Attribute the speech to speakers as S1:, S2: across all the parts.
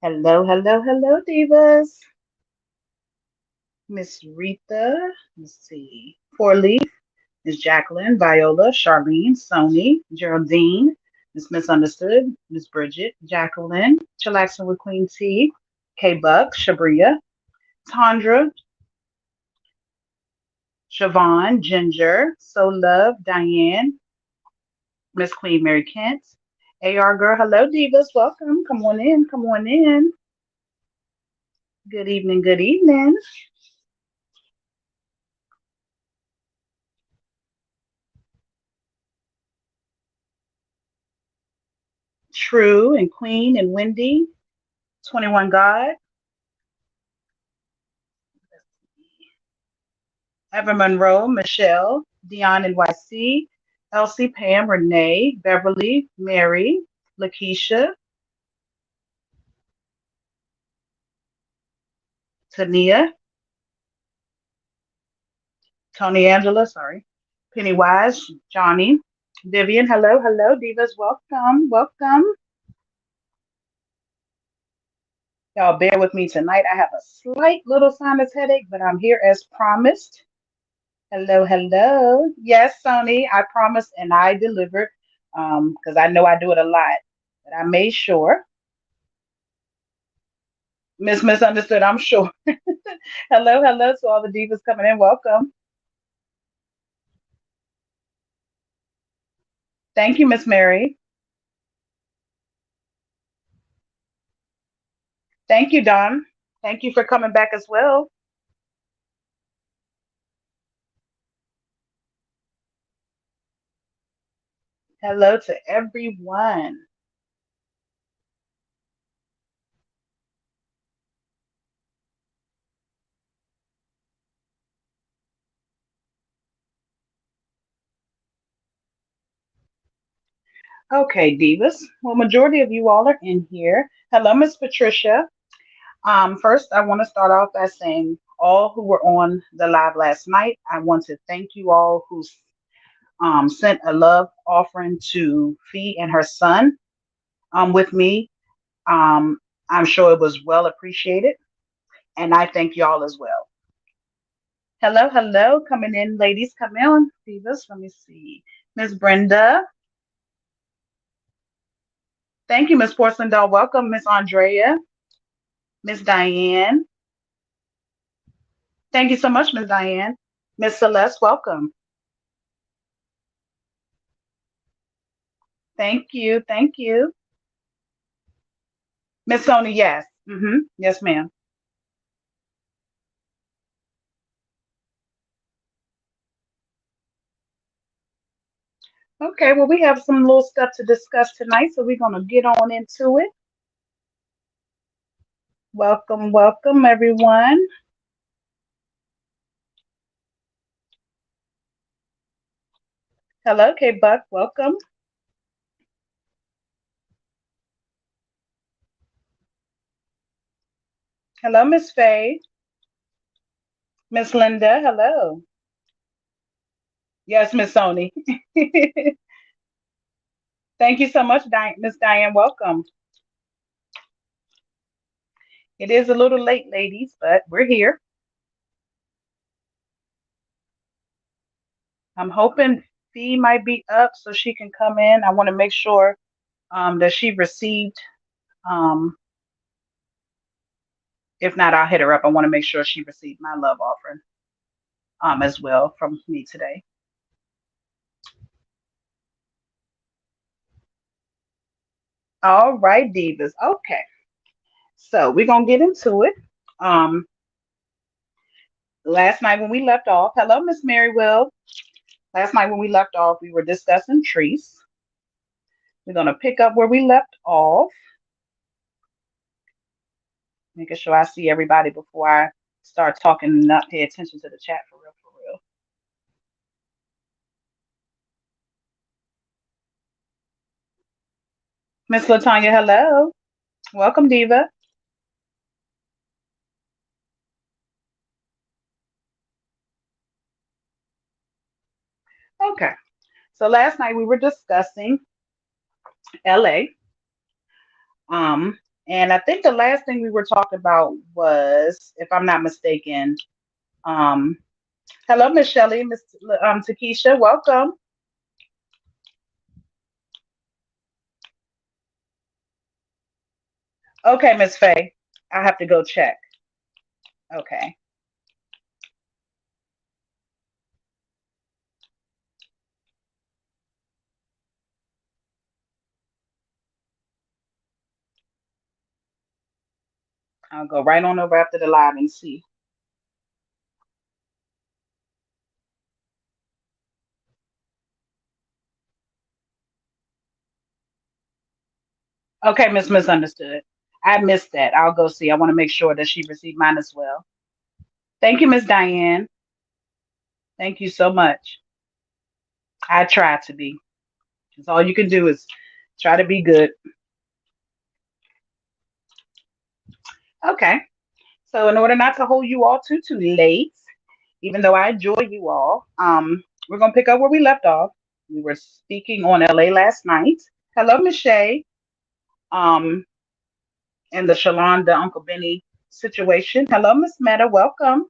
S1: Hello, hello, hello, divas. Miss Rita, let's see, Four Leaf, Miss Jacqueline, Viola, Charlene, Sony, Geraldine, Miss Misunderstood, Miss Bridget, Jacqueline, Chillaxing with Queen T, K Buck, Shabria, Tandra, Siobhan, Ginger, So Love, Diane, Miss Queen Mary Kent, AR Girl, hello, divas, welcome. Come on in, come on in. Good evening, good evening. True and Queen and Wendy, 21 God, Evan Monroe, Michelle, Dion and YC, Elsie, Pam, Renee, Beverly, Mary, Lakeisha, Tania, Tony Angela, sorry, Pennywise, Johnny, Vivian, hello, hello, divas, welcome, welcome. Y'all bear with me tonight. I have a slight little sinus headache, but I'm here as promised. Hello, hello. Yes, Sony, I promised and I delivered because I know I do it a lot, but I made sure. Misunderstood, I'm sure. Hello, hello to all the divas coming in. Welcome. Thank you, Miss Mary. Thank you, Don. Thank you for coming back as well. Hello to everyone. Okay, divas. Well, majority of you all are in here. Hello, Miss Patricia. First, I want to start off by saying all who were on the live last night, I want to thank you all who sent a love offering to Fee and her son with me. Um, I'm sure it was well appreciated, and I thank y'all as well. Hello, hello, coming in, ladies, come in, divas. Let me see, Miss Brenda. Thank you, Miss Porcelain Doll. Welcome, Miss Andrea, Miss Diane. Thank you so much, Miss Diane. Miss Celeste, welcome. Thank you, thank you. Miss Sonia, yes. Yes, ma'am. Okay, well, we have some little stuff to discuss tonight, so we're gonna get on into it. Welcome, welcome, everyone. Hello, K Buck, welcome. Hello, Miss Faye. Miss Linda, hello. Yes, Miss Sony. Thank you so much, Miss Diane. Welcome. It is a little late, ladies, but we're here. I'm hoping Fee might be up so she can come in. I want to make sure that she received. Um, if not, I'll hit her up. I want to make sure she received my love offering as well from me today. All right, divas. Okay, so we're gonna get into it. Um, Last night when we left off, hello, Miss Mary Will. Last night when we left off, we were discussing trees. We're gonna pick up where we left off, making sure I see everybody before I start talking and not pay attention to the chat for real, for real. Miss Latanya, hello. Welcome, Diva. Okay. So last night we were discussing LA. And I think the last thing we were talking about was, if I'm not mistaken, um, hello, Miss Shelley, Miss Takesha, welcome. Okay, Miss Faye, I have to go check. Okay, I'll go right on over after the live and see. Okay, Miss Misunderstood. I missed that. I'll go see. I want to make sure that she received mine as well. Thank you, Miss Diane. Thank you so much. I try to be. That's all you can do is try to be good. Okay. So in order not to hold you all too late, even though I enjoy you all, we're gonna pick up where we left off. We were speaking on LA last night. Hello, Miss Shay. Um, and the Shalonda Uncle Benny situation. Hello, Miss Meta. Welcome.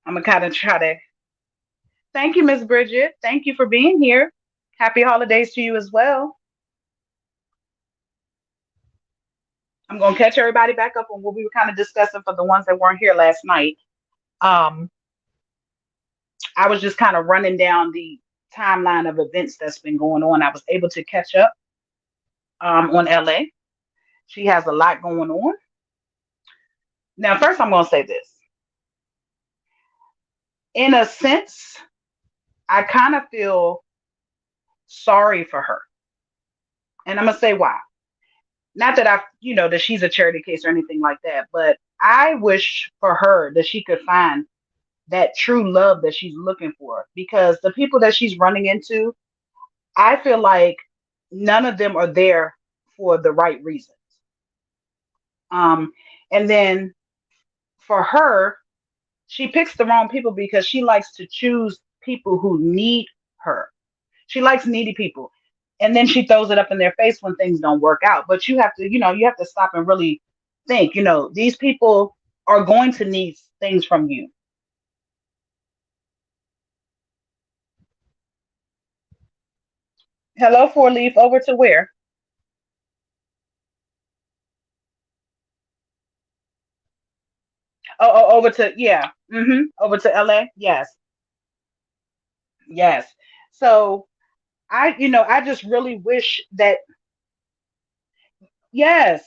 S1: I'm gonna kind of try to thank you, Miss Bridget. Thank you for being here. Happy holidays to you as well. I'm gonna catch everybody back up on what we were kind of discussing for the ones that weren't here last night. Um, I was just kind of running down the timeline of events that's been going on. I was able to catch up on LA. She has a lot going on. Now, first, I'm going to say this. In a sense, I kind of feel sorry for her. And I'm going to say why. Not that that she's a charity case or anything like that, but I wish for her that she could find that true love that she's looking for because the people that she's running into, I feel like none of them are there for the right reasons. Um, and then for her, she picks the wrong people because she likes to choose people who need her. She likes needy people. And then she throws it up in their face when things don't work out. But you have to stop and really think, these people are going to need things from you. Hello, Four Leaf, over to where? Over to, yeah. Over to LA. Yes. Yes. So I just really wish that, yes,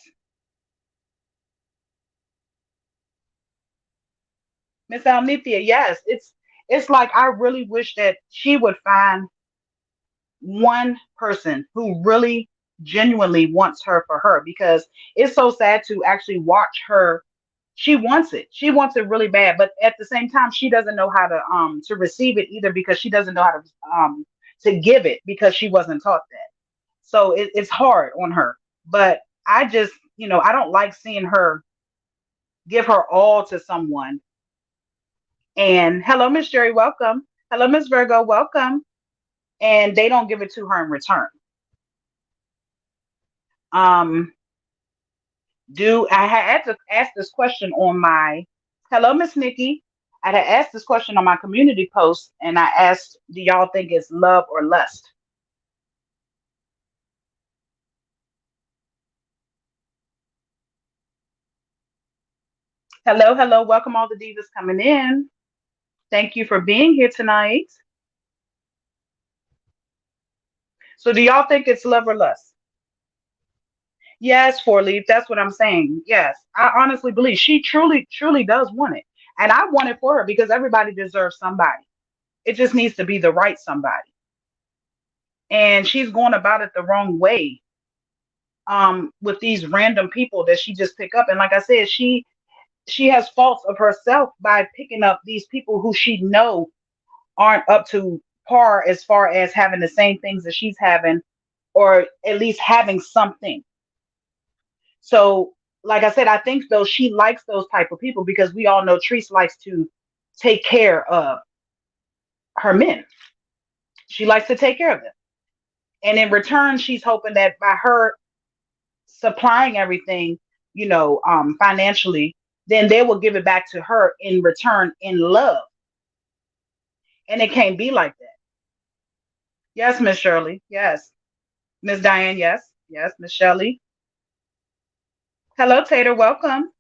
S1: Miss Alnithia, yes. It's like I really wish that she would find one person who really genuinely wants her for her because it's so sad to actually watch her. She wants it. She wants it really bad, but at the same time, she doesn't know how to receive it either because she doesn't know how to give it because she wasn't taught that. So it's hard on her. But I just, I don't like seeing her give her all to someone. And hello, Miss Jerry, welcome. Hello, Miss Virgo, welcome. And they don't give it to her in return. Um, do I had to ask this question on my hello, Miss Nikki. I had asked this question on my community post, and I asked, "Do y'all think it's love or lust?" Hello, hello, welcome all the divas coming in. Thank you for being here tonight. So, do y'all think it's love or lust? Yes, Four Leaf. That's what I'm saying. Yes, I honestly believe she truly, truly does want it, and I want it for her because everybody deserves somebody. It just needs to be the right somebody, and she's going about it the wrong way with these random people that she just pick up. And like I said, she has faults of herself by picking up these people who she know aren't up to par as far as having the same things that she's having, or at least having something. So, like I said, I think though she likes those type of people because we all know Treese likes to take care of her men. She likes to take care of them. And in return, she's hoping that by her supplying everything, financially, then they will give it back to her in return in love. And it can't be like that. Yes, Miss Shirley. Yes. Miss Diane. Yes. Yes, Miss Shirley. Hello, Tater. Welcome.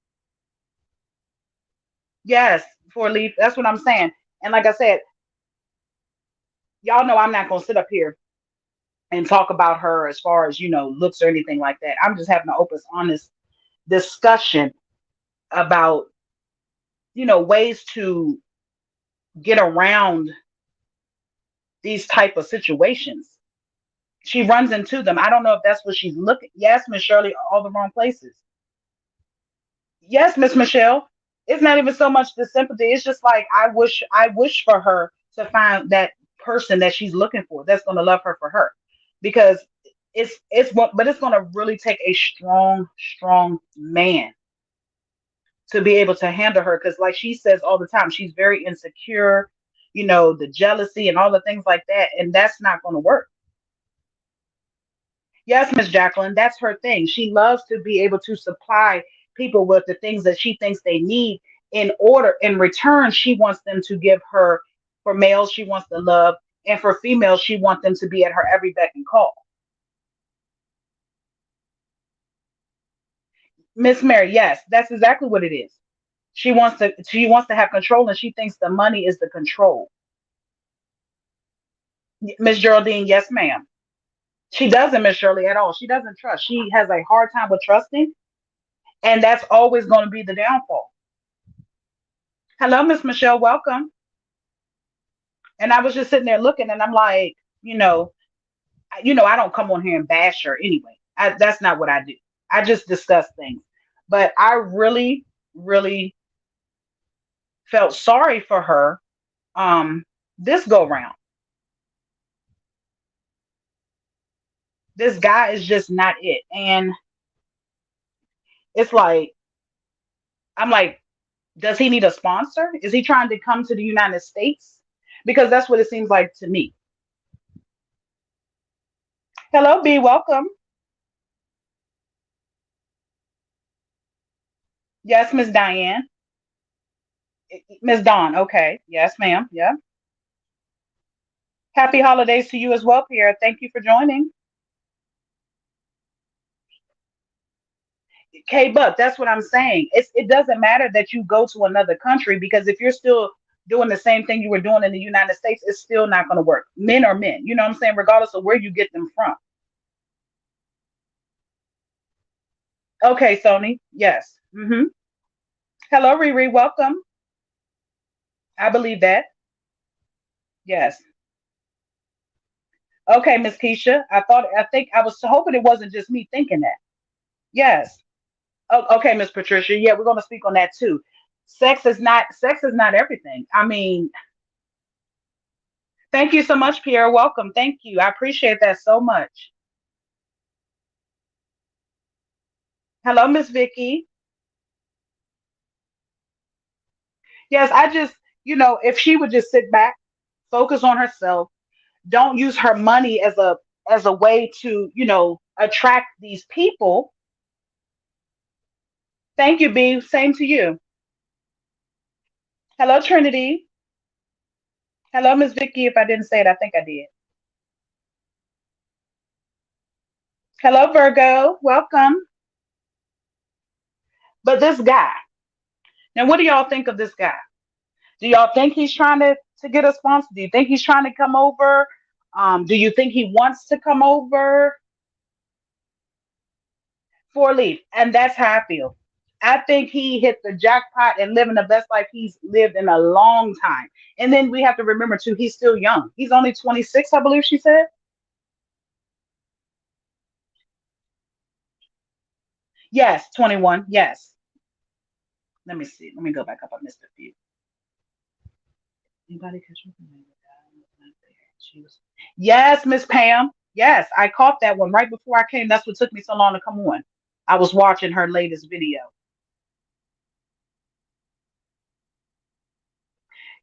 S1: Yes, for a leaf. That's what I'm saying. And like I said, y'all know I'm not gonna sit up here and talk about her as far as looks or anything like that. I'm just having an open, honest discussion about ways to get around these type of situations. She runs into them. I don't know if that's what she's looking. Yes, Miss Shirley, all the wrong places. Yes, Miss Michelle. It's not even so much the sympathy. It's just like I wish for her to find that person that she's looking for that's gonna love her for her. Because but it's gonna really take a strong, strong man to be able to handle her. Because like she says all the time, she's very insecure, the jealousy and all the things like that, and that's not gonna work. Yes, Miss Jacqueline, that's her thing. She loves to be able to supply people with the things that she thinks they need. In return, she wants them to give her, for males, she wants the love, and for females, she wants them to be at her every beck and call. Miss Mary, yes, that's exactly what it is. She wants to have control, and she thinks the money is the control. Miss Geraldine, yes, ma'am. She doesn't, Miss Shirley, at all. She doesn't trust. She has a hard time with trusting, and that's always going to be the downfall. Hello, Miss Michelle, welcome. And I was just sitting there looking, and I'm like, I don't come on here and bash her anyway. That's not what I do. I just discuss things. But I really, really felt sorry for her this go round. This guy is just not it. And it's like, I'm like, does he need a sponsor? Is he trying to come to the United States? Because that's what it seems like to me. Hello, B, welcome. Yes, Miss Diane. Miss Dawn, okay. Yes, ma'am. Yeah. Happy holidays to you as well, Pierre. Thank you for joining. K Buck, that's what I'm saying. It doesn't matter that you go to another country, because if you're still doing the same thing you were doing in the United States, it's still not going to work. Men are men. You know what I'm saying? Regardless of where you get them from. Okay, Sony. Yes. Hello, Riri. Welcome. I believe that. Yes. Okay, Miss Keisha. I think I was hoping it wasn't just me thinking that. Yes. Oh, okay, Miss Patricia. Yeah, we're going to speak on that too. Sex is not everything. I mean, thank you so much, Pierre. Welcome. Thank you. I appreciate that so much. Hello, Miss Vicky. Yes, I just, if she would just sit back, focus on herself, don't use her money as a way to, attract these people. Thank you, B. Same to you. Hello, Trinity. Hello, Miss Vicky. If I didn't say it, I think I did. Hello, Virgo. Welcome. But this guy, now what do y'all think of this guy? Do y'all think he's trying to get a sponsor? Do you think he's trying to come over? Do you think he wants to come over for a leave? And that's how I feel. I think he hit the jackpot and living the best life he's lived in a long time. And then we have to remember too, he's still young. He's only 26, I believe she said. Yes, 21. Yes. Let me see. Let me go back up. I missed a few. Anybody catch me? She was. Yes, Miss Pam. Yes, I caught that one right before I came. That's what took me so long to come on. I was watching her latest video.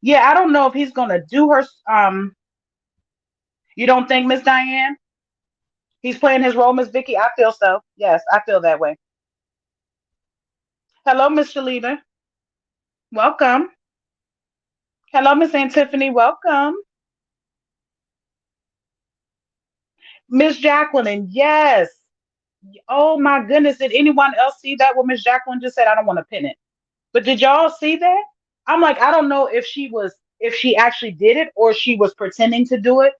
S1: Yeah, I don't know if he's gonna do her. You don't think, Miss Diane? He's playing his role, Miss Vicky. I feel so. Yes, I feel that way. Hello, Miss Shalita. Welcome. Hello, Miss Antiphany. Welcome. Miss Jacqueline. Yes. Oh my goodness. Did anyone else see that? What Miss Jacqueline just said? I don't want to pin it. But did y'all see that? I'm like, I don't know if she actually did it or she was pretending to do it,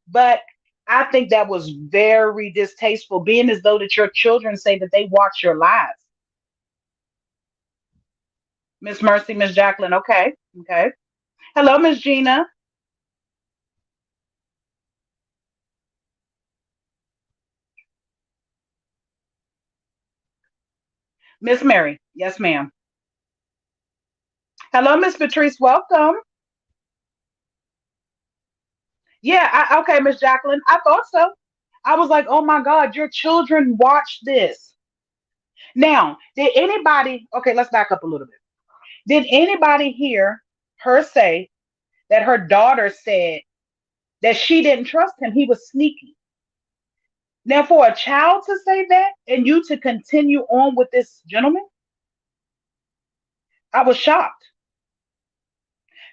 S1: but I think that was very distasteful, being as though that your children say that they watch your lives. Miss Mercy, Miss Jacqueline. Okay. Okay. Hello, Miss Gina. Miss Mary. Yes, ma'am. Hello, Miss Patrice. Welcome. Yeah, okay, Miss Jacqueline. I thought so. I was like, oh my God, your children watch this. Now, did anybody, okay, let's back up a little bit. Did anybody hear her say that her daughter said that she didn't trust him? He was sneaky. Now, for a child to say that and you to continue on with this gentleman, I was shocked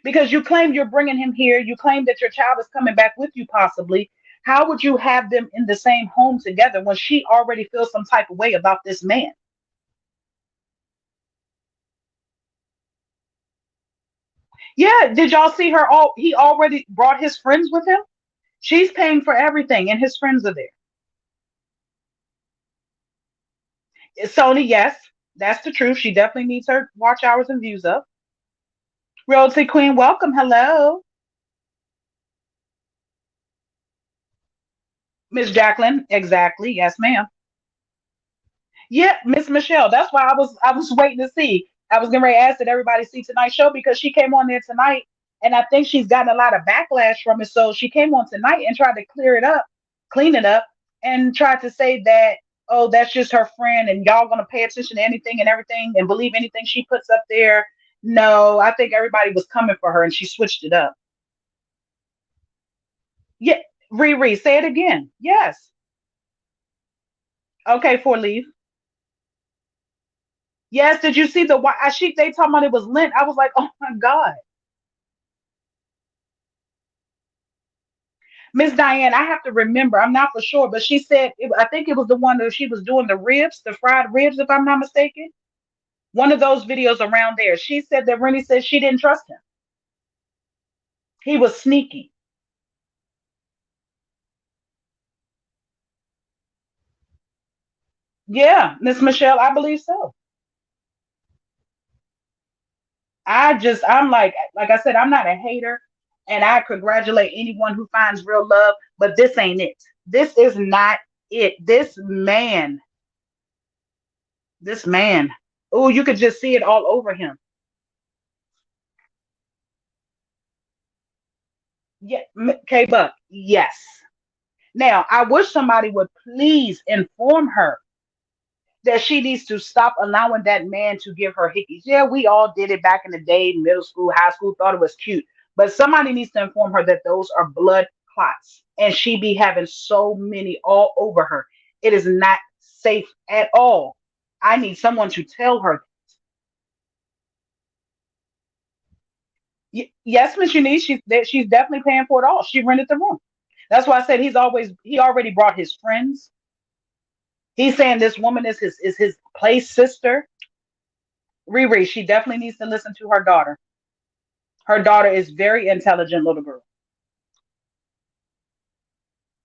S1: because you claim you're bringing him here. You claim that your child is coming back with you, possibly. How would you have them in the same home together when she already feels some type of way about this man? Yeah, did y'all see her? All he already brought his friends with him. She's paying for everything, and his friends are there. Sony, yes, that's the truth. She definitely needs her watch hours and views up. Royalty Queen, welcome. Hello, Miss Jacqueline. Exactly. Yes, ma'am. Yeah, Miss Michelle. That's why I was waiting to see. I was gonna ask did everybody see tonight's show because she came on there tonight, and I think she's gotten a lot of backlash from it. So she came on tonight and tried to clear it up, clean it up, and tried to say that oh that's just her friend and y'all gonna pay attention to anything and everything and believe anything she puts up there. No, I think everybody was coming for her and she switched it up. Yeah, Riri, say it again. Yes. Okay, for leave. Yes, did you see the white sheep? They talking about it was lint. I was like, oh my God. Miss Diane, I have to remember, I'm not for sure, but she said, I think it was the one that she was doing the ribs, the fried ribs, if I'm not mistaken. One of those videos around there. She said that Rennie said she didn't trust him. He was sneaky. Yeah, Miss Michelle, I believe so. I'm like I said, I'm not a hater, and I congratulate anyone who finds real love, but this ain't it. This is not it. This man. Oh, you could just see it all over him. Yeah, K Buck, yes. Now, I wish somebody would please inform her that she needs to stop allowing that man to give her hickeys. Yeah, we all did it back in the day, middle school, high school, thought it was cute. But somebody needs to inform her that those are blood clots and she be having so many all over her. It is not safe at all. I need someone to tell her. Yes, Miss Eunice, she's definitely paying for it all. She rented the room. That's why I said he already brought his friends. He's saying this woman is his play sister. Riri, she definitely needs to listen to her daughter. Her daughter is very intelligent little girl.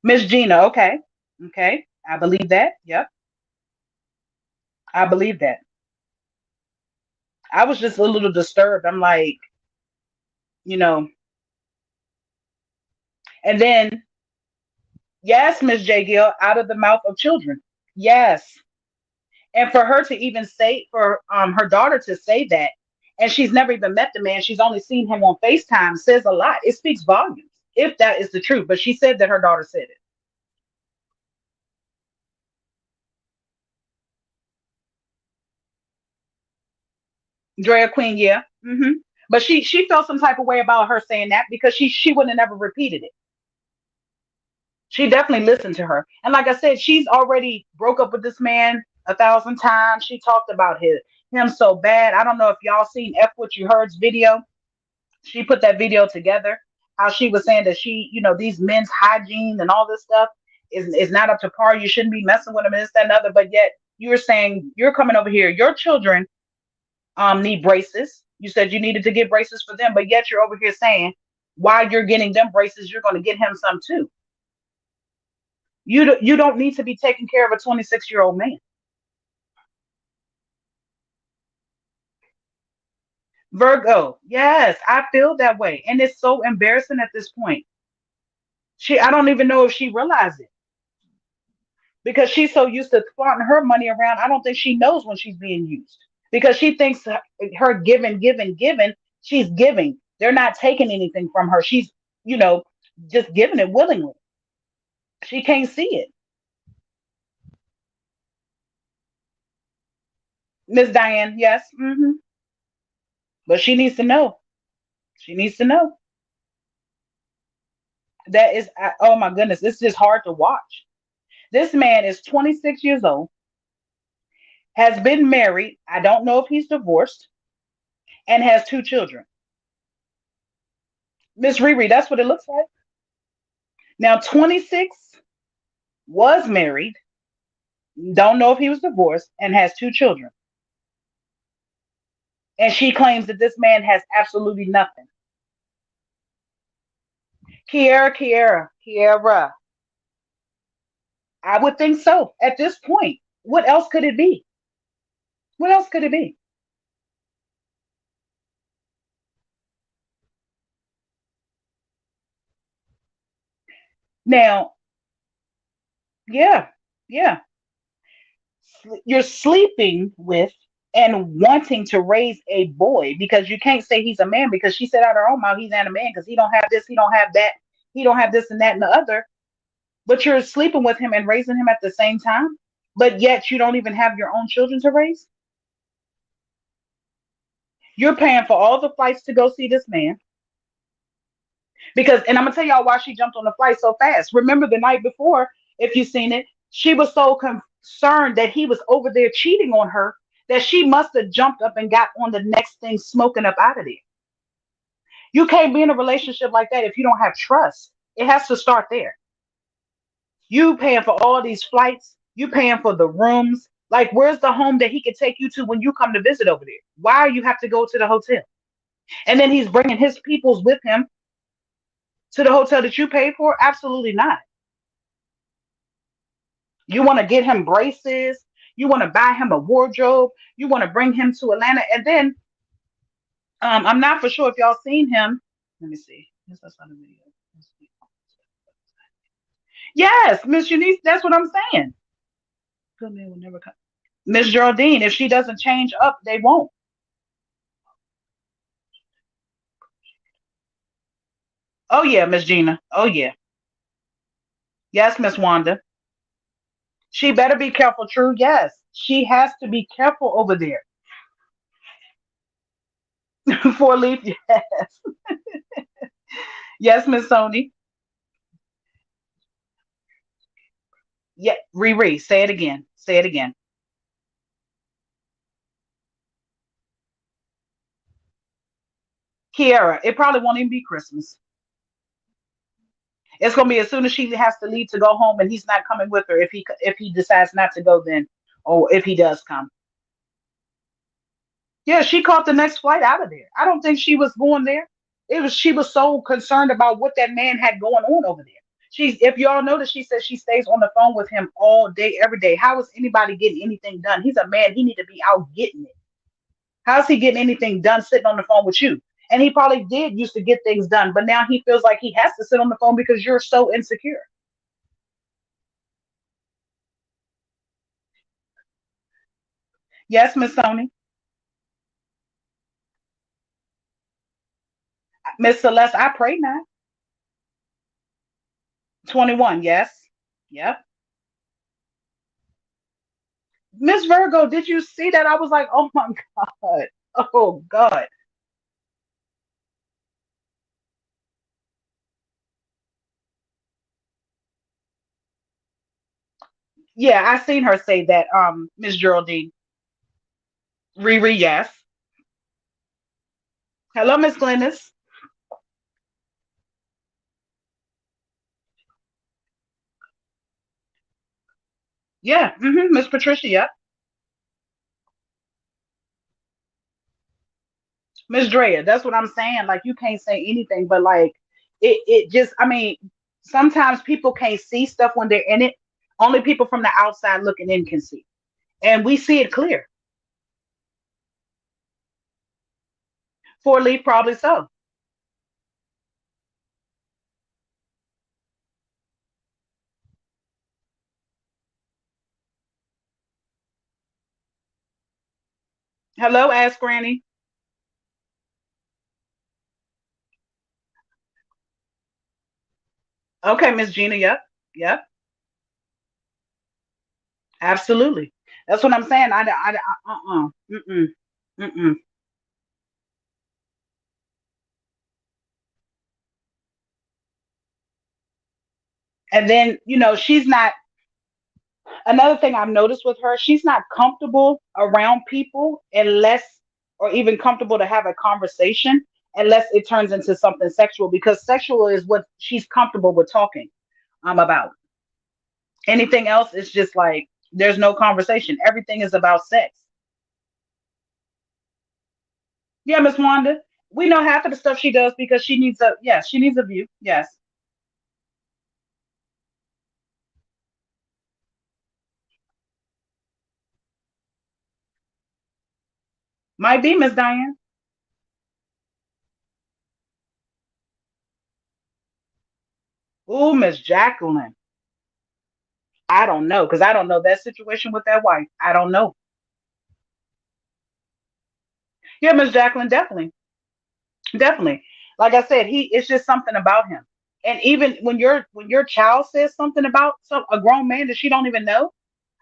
S1: Miss Gina, okay. Okay. I believe that. Yep. I believe that. I was just a little disturbed. I'm like, you know, and then yes, Miss J. Gill, out of the mouth of children. Yes. And for her to even say for her daughter to say that, and she's never even met the man, she's only seen him on FaceTime, says a lot. It speaks volumes, if that is the truth. But she said that her daughter said it. Drea Queen, yeah. But she felt some type of way about her saying that because she wouldn't have never repeated it. She definitely listened to her. And like I said, she's already broke up with this man 1,000 times. She talked about him so bad. I don't know if y'all seen F What You Heard's video. She put that video together. How she was saying that these men's hygiene and all this stuff is not up to par. You shouldn't be messing with them and this, that, and other. But yet you're saying you're coming over here. Your children need braces. You said you needed to get braces for them, but yet you're over here saying while you're getting them braces, you're going to get him some too. You don't need to be taking care of a 26-year-old man. Virgo, yes, I feel that way, and it's so embarrassing at this point. I don't even know if she realized it because she's so used to flaunting her money around. I don't think she knows when she's being used because she thinks her giving, giving, giving. She's giving. They're not taking anything from her. She's, you know, just giving it willingly. She can't see it. Miss Diane, yes, but she needs to know. She needs to know. That is, oh my goodness, it's just hard to watch. This man is 26 years old, has been married. I don't know if he's divorced, and has two children. Miss Riri, that's what it looks like. Now, 26, was married, don't know if he was divorced, and has two children. And she claims that this man has absolutely nothing. Kiera. I would think so at this point. What else could it be? What else could it be? Now, yeah, yeah. You're sleeping with and wanting to raise a boy because you can't say he's a man because she said out her own mouth he's not a man because he don't have this, he don't have that, he don't have this and that and the other. But you're sleeping with him and raising him at the same time, but yet you don't even have your own children to raise. You're paying for all the flights to go see this man because, and I'm gonna tell y'all why she jumped on the flight so fast. Remember the night before, if you've seen it, she was so concerned that he was over there cheating on her that she must have jumped up and got on the next thing smoking up out of there. You can't be in a relationship like that if you don't have trust. It has to start there. You paying for all these flights, you paying for the rooms. Like, where's the home that he could take you to when you come to visit over there? Why you have to go to the hotel? And then he's bringing his peoples with him to the hotel that you paid for? Absolutely not. You want to get him braces. You want to buy him a wardrobe. You want to bring him to Atlanta. And then I'm not for sure if y'all seen him. Let me see. Yes, that's on the video. Yes, Miss Eunice, that's what I'm saying. Good man will never come. Miss Geraldine, if she doesn't change up, they won't. Oh yeah, Miss Gina. Oh yeah. Yes, Miss Wanda. She better be careful, true. Yes. She has to be careful over there. Four leaf, yes. Yes, Miss Sony. Yeah, Riri, say it again. Say it again. Kiara, it probably won't even be Christmas. It's gonna be as soon as she has to leave to go home, and he's not coming with her. If he decides not to go, then or if he does come. Yeah, she caught the next flight out of there. I don't think she was going there. She was so concerned about what that man had going on over there. If y'all notice, she says she stays on the phone with him all day, every day. How is anybody getting anything done? He's a man. He need to be out getting it. How's he getting anything done sitting on the phone with you? And he probably did used to get things done, but now he feels like he has to sit on the phone because you're so insecure. Yes, Miss Sony. Miss Celeste, I pray not. 21, yes. Yep. Miss Virgo, did you see that? I was like, oh my God. Oh God. Yeah, I seen her say that. Miss Geraldine, Riri, yes. Hello, Miss Glennis. Yeah, Miss Patricia, yep. Miss Drea, that's what I'm saying. Like you can't say anything, but like it just I mean, sometimes people can't see stuff when they're in it. Only people from the outside looking in can see. And we see it clear. Four leaf, probably so. Hello, Ask Granny. Okay, Miss Gina, yep. Yep. Absolutely. That's what I'm saying. Mm-mm. Mm-mm. And then, she's not another thing I've noticed with her, she's not comfortable around people unless, or even comfortable to have a conversation unless it turns into something sexual because sexual is what she's comfortable with talking about. Anything else is just like there's no conversation. Everything is about sex. Yeah, Miss Wanda. We know half of the stuff she does because she needs a yes, she needs a view. Yes. Might be Miss Diane. Ooh, Miss Jacqueline. I don't know because I don't know that situation with that wife. I don't know. Yeah, Miss Jacqueline, definitely. Definitely. Like I said, he it's just something about him. And even when your child says something about a grown man that she don't even know,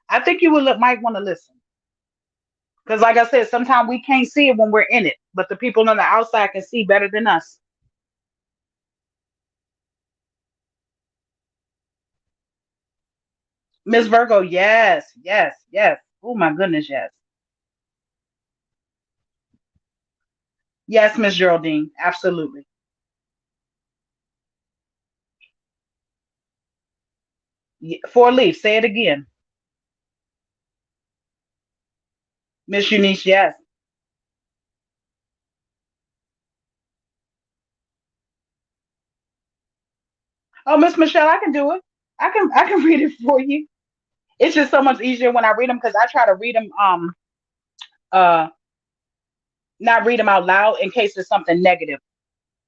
S1: I think you would might want to listen. Because like I said, sometimes we can't see it when we're in it, but the people on the outside can see better than us. Miss Virgo, yes, yes, yes. Oh my goodness, yes. Yes, Miss Geraldine, absolutely. Four leaf, say it again. Miss Eunice, yes. Oh, Miss Michelle, I can do it. I can read it for you. It's just so much easier when I read them because I try to read them uh not read them out loud in case there's something negative.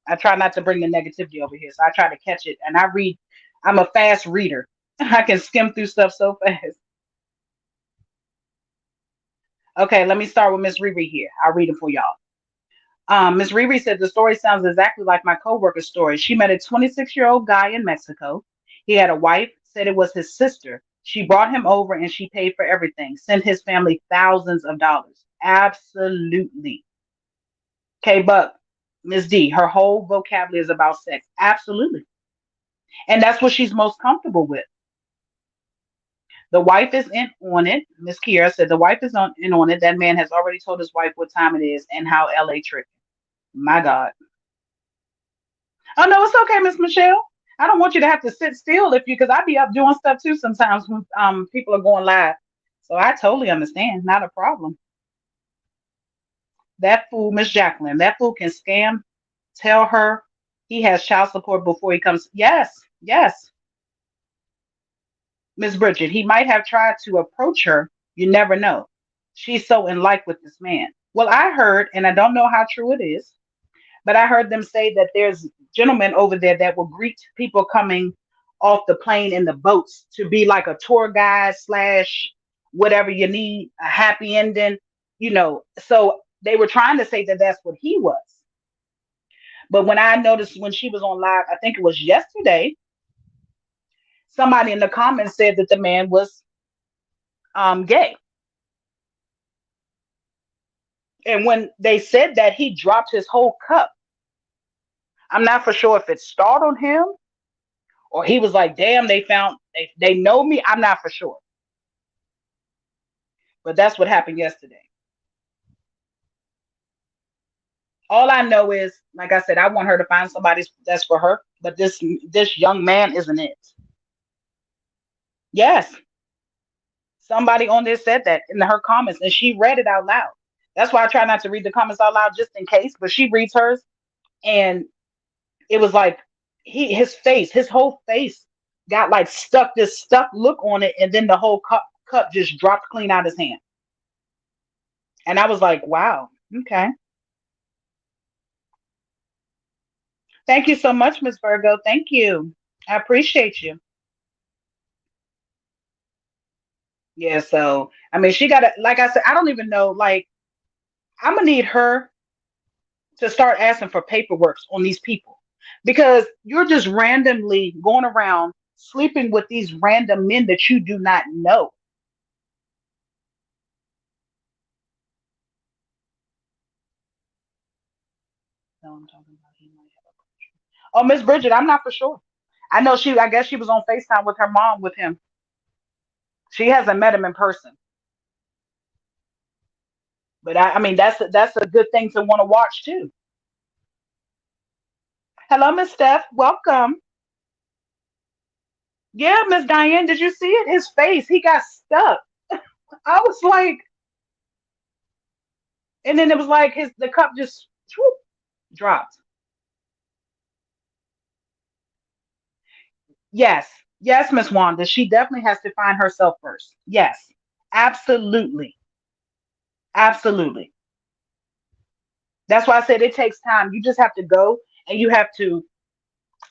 S1: I try not to bring the negativity over here. So I try to catch it and I read I'm a fast reader. I can skim through stuff so fast. Okay, let me start with Miss Riri here. I'll read it for y'all. Miss Riri said the story sounds exactly like my coworker's story. She met a 26-year-old guy in Mexico. He had a wife, said it was his sister. She brought him over and she paid for everything, sent his family thousands of dollars. Absolutely. K Buck, Miss D, her whole vocabulary is about sex. Absolutely. And that's what she's most comfortable with. The wife is in on it. Miss Kiera said the wife is in on it. That man has already told his wife what time it is and how LA tripping. My God. Oh no, it's okay, Miss Michelle. I don't want you to have to sit still if you because I be up doing stuff too sometimes when people are going live. So I totally understand. Not a problem. That fool, Miss Jacqueline, that fool can scam. Tell her he has child support before he comes. Yes, yes. Miss Bridget, he might have tried to approach her. You never know. She's so in like with this man. Well, I heard, and I don't know how true it is, but I heard them say that there's gentlemen over there that will greet people coming off the plane in the boats to be like a tour guide slash whatever you need, a happy ending. So they were trying to say that that's what he was. But when I noticed when she was on live, I think it was yesterday, somebody in the comments said that the man was gay. And when they said that, he dropped his whole cup. I'm not for sure if it startled him or he was like, damn, they know me. I'm not for sure. But that's what happened yesterday. All I know is, like I said, I want her to find somebody that's for her. But this young man isn't it. Yes, somebody on there said that in her comments, and she read it out loud. That's why I try not to read the comments out loud just in case. But she reads hers, and it was like his whole face got like stuck look on it, and then the whole cup just dropped clean out his hand. And I was like, wow, okay. Thank you so much, Miss Virgo. Thank you. I appreciate you. Yeah, so I mean she gotta, like I said, I don't even know, like I'm gonna need her to start asking for paperwork on these people because you're just randomly going around sleeping with these random men that you do not know. No, I'm talking about he might have a- Oh, Miss Bridget, I'm not for sure. I know I guess she was on FaceTime with her mom with him. She hasn't met him in person. But I mean that's a good thing to want to watch too. Hello, Miss Steph. Welcome. Yeah, Miss Diane, did you see it? His face, he got stuck. I was like, and then it was like the cup just whoop, dropped. Yes, yes, Miss Wanda. She definitely has to find herself first. Yes, absolutely, absolutely. That's why I said it takes time. You just have to go and you have to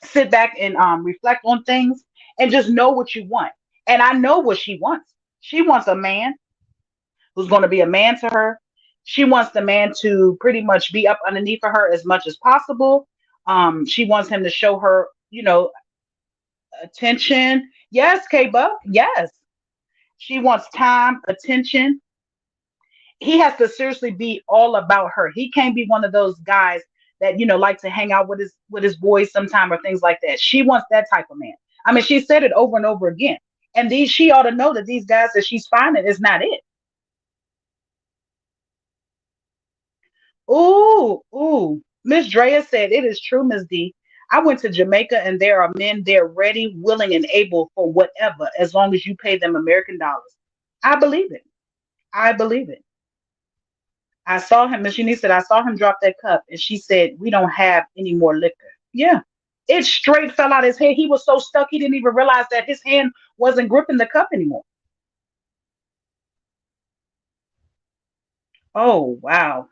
S1: sit back and reflect on things and just know what you want. And I know what she wants. She wants a man who's going to be a man to her. She wants the man to pretty much be up underneath of her as much as possible. She wants him to show her, attention. Yes, K Buck. Yes. She wants time, attention. He has to seriously be all about her. He can't be one of those guys that like to hang out with his boys sometime or things like that. She wants that type of man. I mean, she said it over and over again. And these she ought to know that these guys that she's finding is not it. Ooh, ooh. Miss Drea said it is true, Miss D. I went to Jamaica and there are men there ready, willing, and able for whatever, as long as you pay them American dollars. I believe it. I believe it. I saw him, Miss Unique said, I saw him drop that cup, and she said, we don't have any more liquor. Yeah. It straight fell out his head. He was so stuck, he didn't even realize that his hand wasn't gripping the cup anymore. Oh, wow.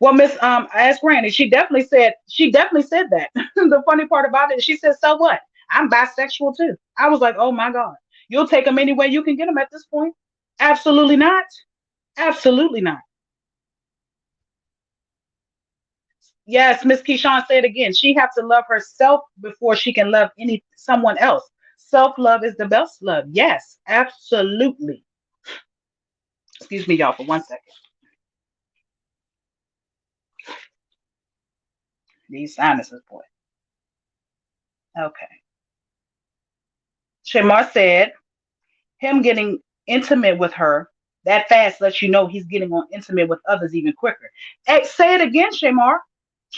S1: Well, Miss I asked Granny, she definitely said that. The funny part about it, she said, so what? I'm bisexual too. I was like, oh my God. You'll take them any way you can get them at this point? Absolutely not. Absolutely not. Yes, Miss Keyshawn said again, she has to love herself before she can love someone else. Self love is the best love. Yes, absolutely. Excuse me, y'all, for 1 second. These sinuses, boy. Okay. Shamar said, him getting intimate with her that fast lets you know he's getting on intimate with others even quicker. Hey, say it again, Shamar.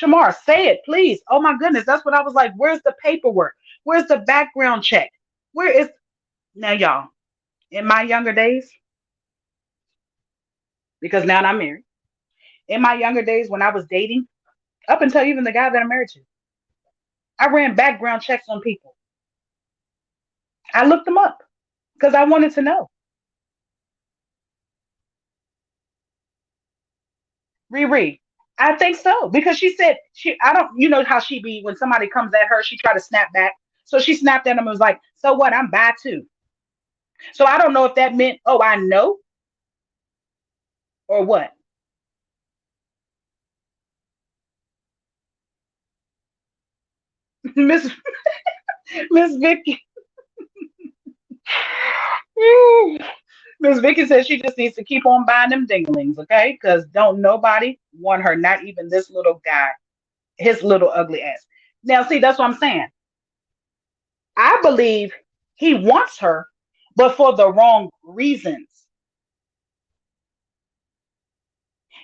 S1: Shamar, say it, please. Oh my goodness, that's what I was like. Where's the paperwork? Where's the background check? Where is now, y'all? In my younger days, because now I'm married. In my younger days, when I was dating, up until even the guy that I'm married to, I ran background checks on people. I looked them up because I wanted to know. Riri, I think so because she said I don't. You know how she be when somebody comes at her, she try to snap back. So she snapped at him and was like, "So what? I'm bi too." So I don't know if that meant, "Oh, I know," or what. Miss Miss Vicky, Miss Vicky says she just needs to keep on buying them dinglings, okay? Because don't nobody want her, not even this little guy, his little ugly ass. Now, see, that's what I'm saying. I believe he wants her, but for the wrong reasons.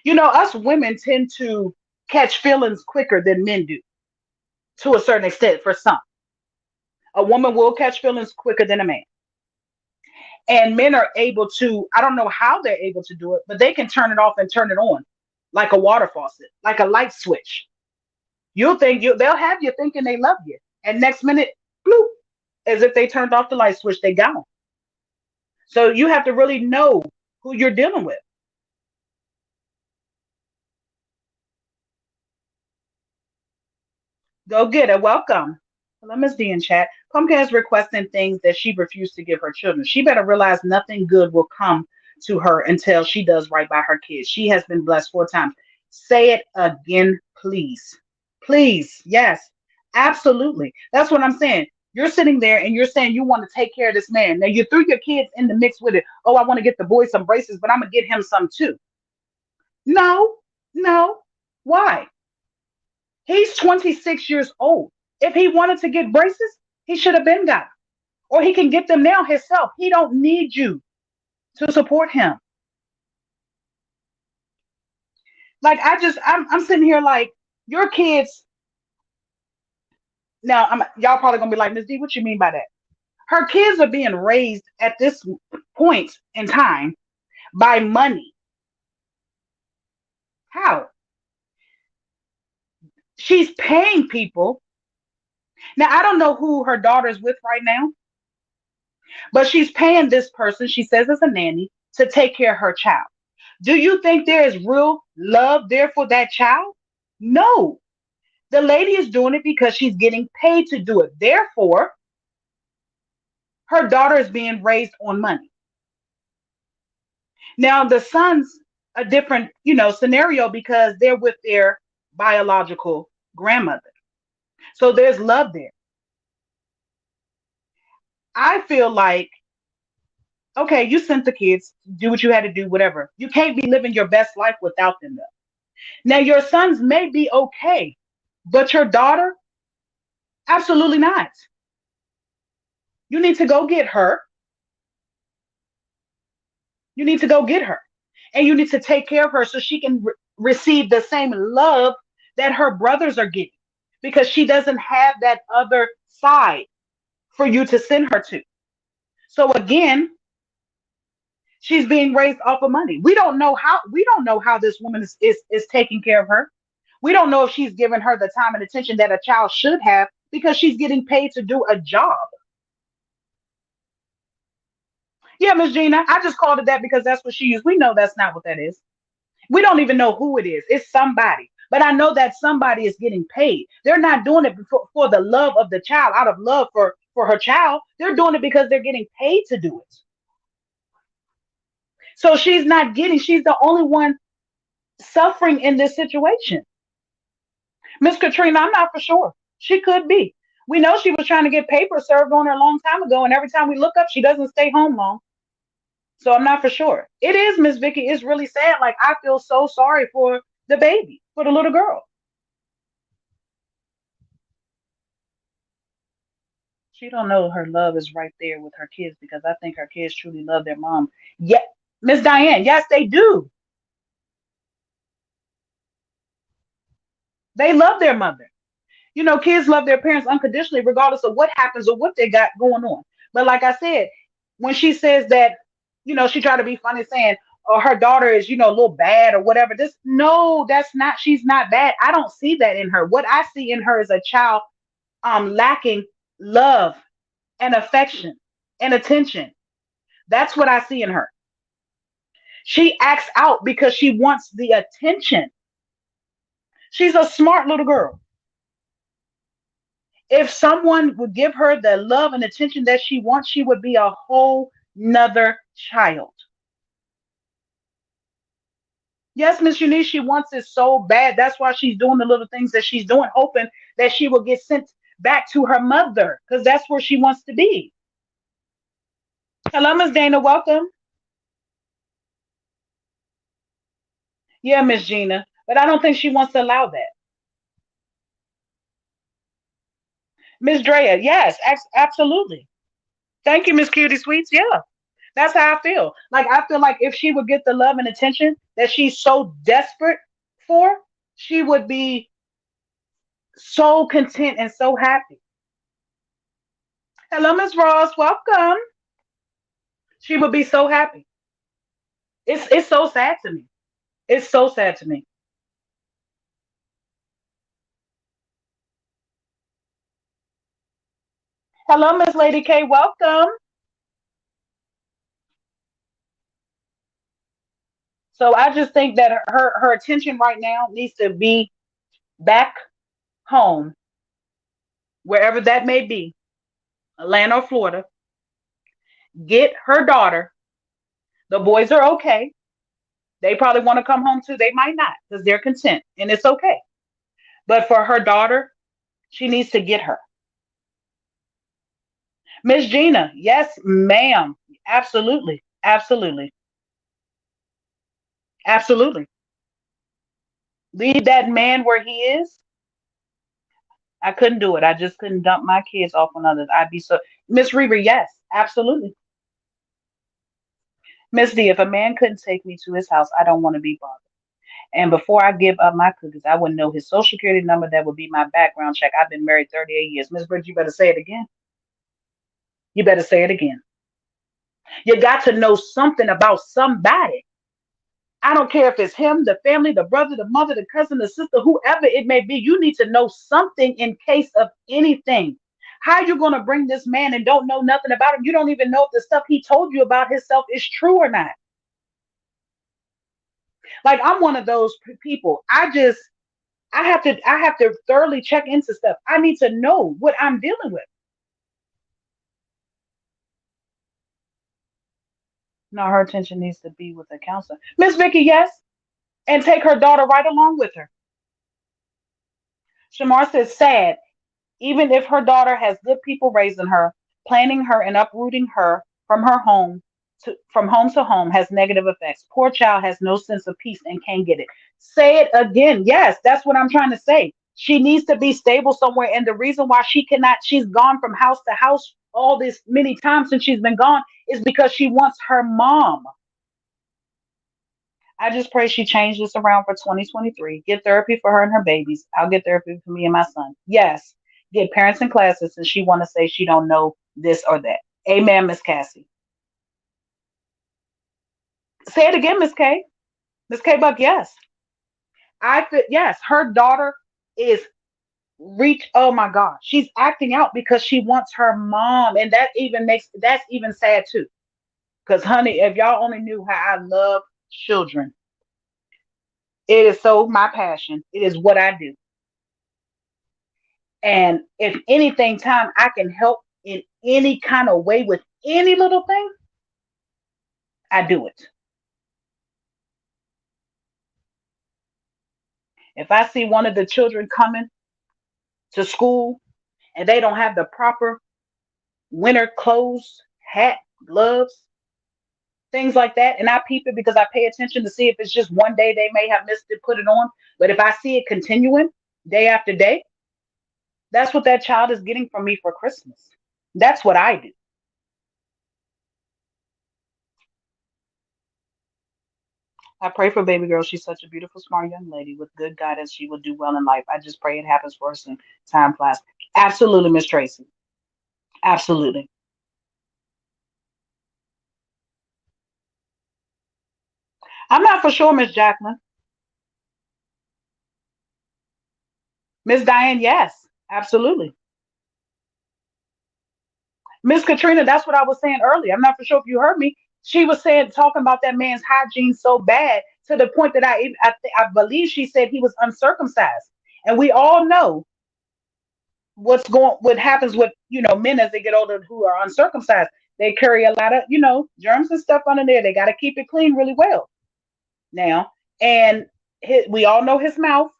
S1: Us women tend to catch feelings quicker than men do, to a certain extent. For some, a woman will catch feelings quicker than a man. And men are able to, I don't know how they're able to do it, but they can turn it off and turn it on like a water faucet, like a light switch. They'll have you thinking they love you. And next minute, bloop, as if they turned off the light switch, they gone. So you have to really know who you're dealing with. Go get it. Welcome. Hello, Miss D in chat. Pumpkin is requesting things that she refused to give her children. She better realize nothing good will come to her until she does right by her kids. She has been blessed 4 times. Say it again, please. Please. Yes, absolutely. That's what I'm saying. You're sitting there and you're saying you want to take care of this man. Now you threw your kids in the mix with it. Oh, I want to get the boy some braces, but I'm going to get him some too. No, no. Why? He's 26 years old. If he wanted to get braces, he should have been got 'em. Or he can get them now himself. He don't need you to support him. Like I'm sitting here like your kids. Now y'all probably gonna be like, Miss D, what you mean by that? Her kids are being raised at this point in time by money. How? She's paying people. Now I don't know who her daughter's with right now, but she's paying this person, she says it's a nanny, to take care of her child. Do you think there is real love there for that child? No. The lady is doing it because she's getting paid to do it. Therefore, her daughter is being raised on money. Now, the son's a different, scenario because they're with their biological grandmother. So there's love there. I feel like, okay, you sent the kids, do what you had to do, whatever. You can't be living your best life without them, though. Now, your sons may be okay, but your daughter, absolutely not. You need to go get her. You need to go get her. And you need to take care of her so she can receive the same love that her brothers are getting because she doesn't have that other side for you to send her to. So again, she's being raised off of money. We don't know how this woman is taking care of her. We don't know if she's giving her the time and attention that a child should have because she's getting paid to do a job. Yeah, Miss Gina, I just called it that because that's what she used. We know that's not what that is. We don't even know who it is. It's somebody. But I know that somebody is getting paid. They're not doing it for the love of the child, out of love for her child. They're doing it because they're getting paid to do it. So she's the only one suffering in this situation. Miss Katrina, I'm not for sure. She could be. We know she was trying to get paper served on her a long time ago, and every time we look up, she doesn't stay home long. So I'm not for sure. It is, Miss Vicky. It's really sad. Like I feel so sorry for the baby, for the little girl. She don't know her love is right there with her kids because I think her kids truly love their mom. Yeah, Miss Diane, yes, they do. They love their mother. Kids love their parents unconditionally, regardless of what happens or what they got going on. But like I said, when she says that, she tried to be funny saying, or her daughter is, a little bad or whatever. This no, that's not, she's not bad. I don't see that in her. What I see in her is a child lacking love and affection and attention. That's what I see in her. She acts out because she wants the attention. She's a smart little girl. If someone would give her the love and attention that she wants, she would be a whole nother child. Yes, Miss Eunice, she wants it so bad. That's why she's doing the little things that she's doing, hoping that she will get sent back to her mother because that's where she wants to be. Hello, Miss Dana. Welcome. Yeah, Miss Gina. But I don't think she wants to allow that. Miss Drea, yes, absolutely. Thank you, Miss Cutie Sweets. Yeah, that's how I feel. Like I feel like if she would get the love and attention that she's so desperate for, she would be so content and so happy. Hello, Miss Ross. Welcome. She would be so happy. It's so sad to me. It's so sad to me. Hello, Miss Lady K. Welcome. So I just think that her attention right now needs to be back home, wherever that may be, Atlanta or Florida. Get her daughter. The boys are okay. They probably want to come home too. They might not because they're content, and it's okay. But for her daughter, she needs to get her. Miss Gina, yes, ma'am. Absolutely. Absolutely. Absolutely. Leave that man where he is. I couldn't do it. I just couldn't dump my kids off on others. I'd be so Miss Reaver, yes, absolutely. Miss D, if a man couldn't take me to his house, I don't want to be bothered. And before I give up my cookies, I would know his social security number. That would be my background check. I've been married 38 years. Miss Bridge, you better say it again. You better say it again. You got to know something about somebody. I don't care if it's him, the family, the brother, the mother, the cousin, the sister, whoever it may be. You need to know something in case of anything. How you going to bring this man and don't know nothing about him? You don't even know if the stuff he told you about himself is true or not. Like I'm one of those people. I have to thoroughly check into stuff. I need to know what I'm dealing with. No, her attention needs to be with a counselor. Miss Vicky, yes, and take her daughter right along with her. Shamar says sad. Even if her daughter has good people raising her, planning her and uprooting her from her home from home to home has negative effects. Poor child has no sense of peace and can't get it. Say it again. Yes, that's what I'm trying to say. She needs to be stable somewhere. And the reason why she's gone from house to house all this many times since she's been gone is because she wants her mom. I just pray she changed this around for 2023. Get therapy for her and her babies. I'll get therapy for me and my son. Yes, get parents in classes and she want to say she don't know this or that. Amen, Miss Cassie. Say it again, Miss K. Miss K Buck, yes. I feel yes, her daughter is reach oh my god. She's acting out because she wants her mom. And that's even sad too. Because honey, if y'all only knew how I love children, it is so my passion. It is what I do. And if anything, time I can help in any kind of way with any little thing, I do it. If I see one of the children coming to school and they don't have the proper winter clothes, hat, gloves, things like that, and I peep it because I pay attention to see if it's just one day they may have missed it, put it on. But if I see it continuing day after day, that's what that child is getting from me for Christmas. That's what I do. I pray for baby girl. She's such a beautiful, smart young lady with good guidance. She will do well in life. I just pray it happens for us and time flies. Absolutely, Miss Tracy. Absolutely. I'm not for sure, Miss Jacqueline. Miss Diane, yes. Absolutely. Miss Katrina, that's what I was saying earlier. I'm not for sure if you heard me. She was saying, talking about that man's hygiene so bad to the point that I believe she said he was uncircumcised. And we all know what happens with men as they get older who are uncircumcised. They carry a lot of germs and stuff under there. They got to keep it clean really well now. And we all know his mouth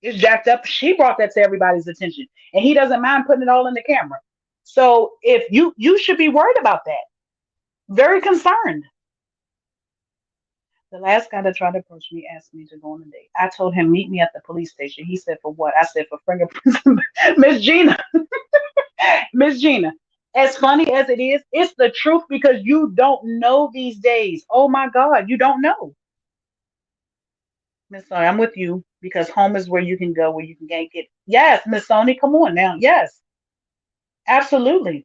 S1: is jacked up. She brought that to everybody's attention, and he doesn't mind putting it all in the camera. So if you should be worried about that, very concerned. The last guy that tried to approach me asked me to go on a date. I told him meet me at the police station. He said for what? I said for fingerprints. Miss Gina, Miss Gina. As funny as it is, it's the truth because you don't know these days. Oh my God, you don't know. Miss Sony, I'm with you because home is where you can go, where you can get. Yes, Miss Sony, come on now. Yes, absolutely.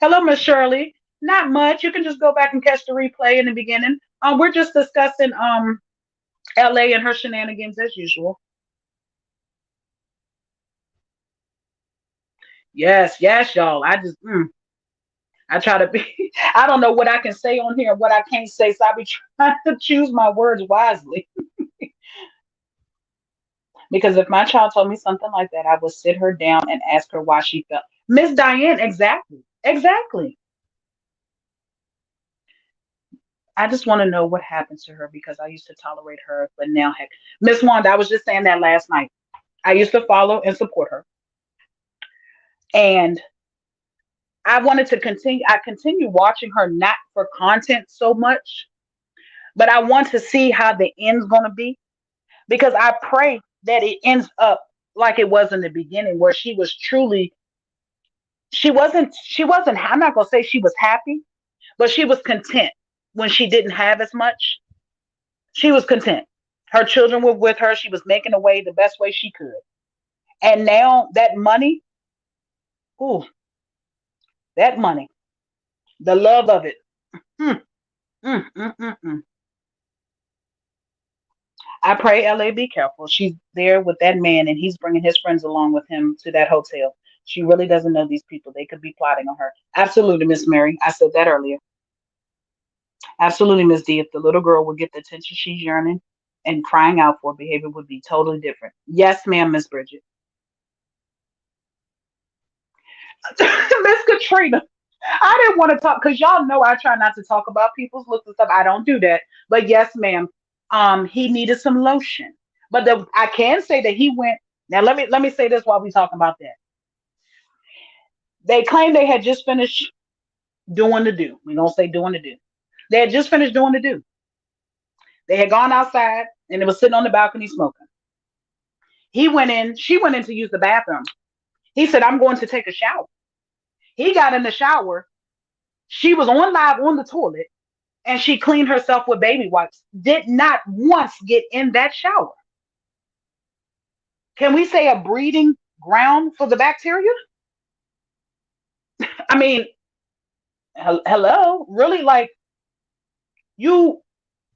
S1: Hello, Miss Shirley. Not much. You can just go back and catch the replay in the beginning. We're just discussing LA and her shenanigans as usual. Yes, yes, y'all. I try to be. I don't know what I can say on here and what I can't say, so I be trying to choose my words wisely. Because if my child told me something like that, I would sit her down and ask her why she felt. Miss Diane, exactly, exactly. I just want to know what happened to her because I used to tolerate her, but now heck, Miss Wanda, I was just saying that last night. I used to follow and support her, and I wanted to continue. I continue watching her not for content so much, but I want to see how the end's going to be because I pray that it ends up like it was in the beginning, where she was truly. She wasn't. I'm not going to say she was happy, but she was content when she didn't have as much. She was content. Her children were with her. She was making a way the best way she could. And now that money, ooh, that money, the love of it. Mm, mm, mm, mm, mm. I pray LA be careful. She's there with that man and he's bringing his friends along with him to that hotel. She really doesn't know these people. They could be plotting on her. Absolutely, Miss Mary. I said that earlier. Absolutely, Miss D. If the little girl would get the attention she's yearning and crying out for, behavior would be totally different. Yes, ma'am, Miss Bridget. Miss Katrina. I didn't want to talk because y'all know I try not to talk about people's looks and stuff. I don't do that. But yes, ma'am. He needed some lotion. But I can say that he went. Now let me say this while we talking about that. They claimed they had just finished doing the do. We don't say doing the do. They had just finished doing the do. They had gone outside and they was sitting on the balcony smoking. He went in. She went in to use the bathroom. He said, "I'm going to take a shower." He got in the shower. She was on live on the toilet and she cleaned herself with baby wipes. Did not once get in that shower. Can we say a breeding ground for the bacteria? I mean, hello, really? Like you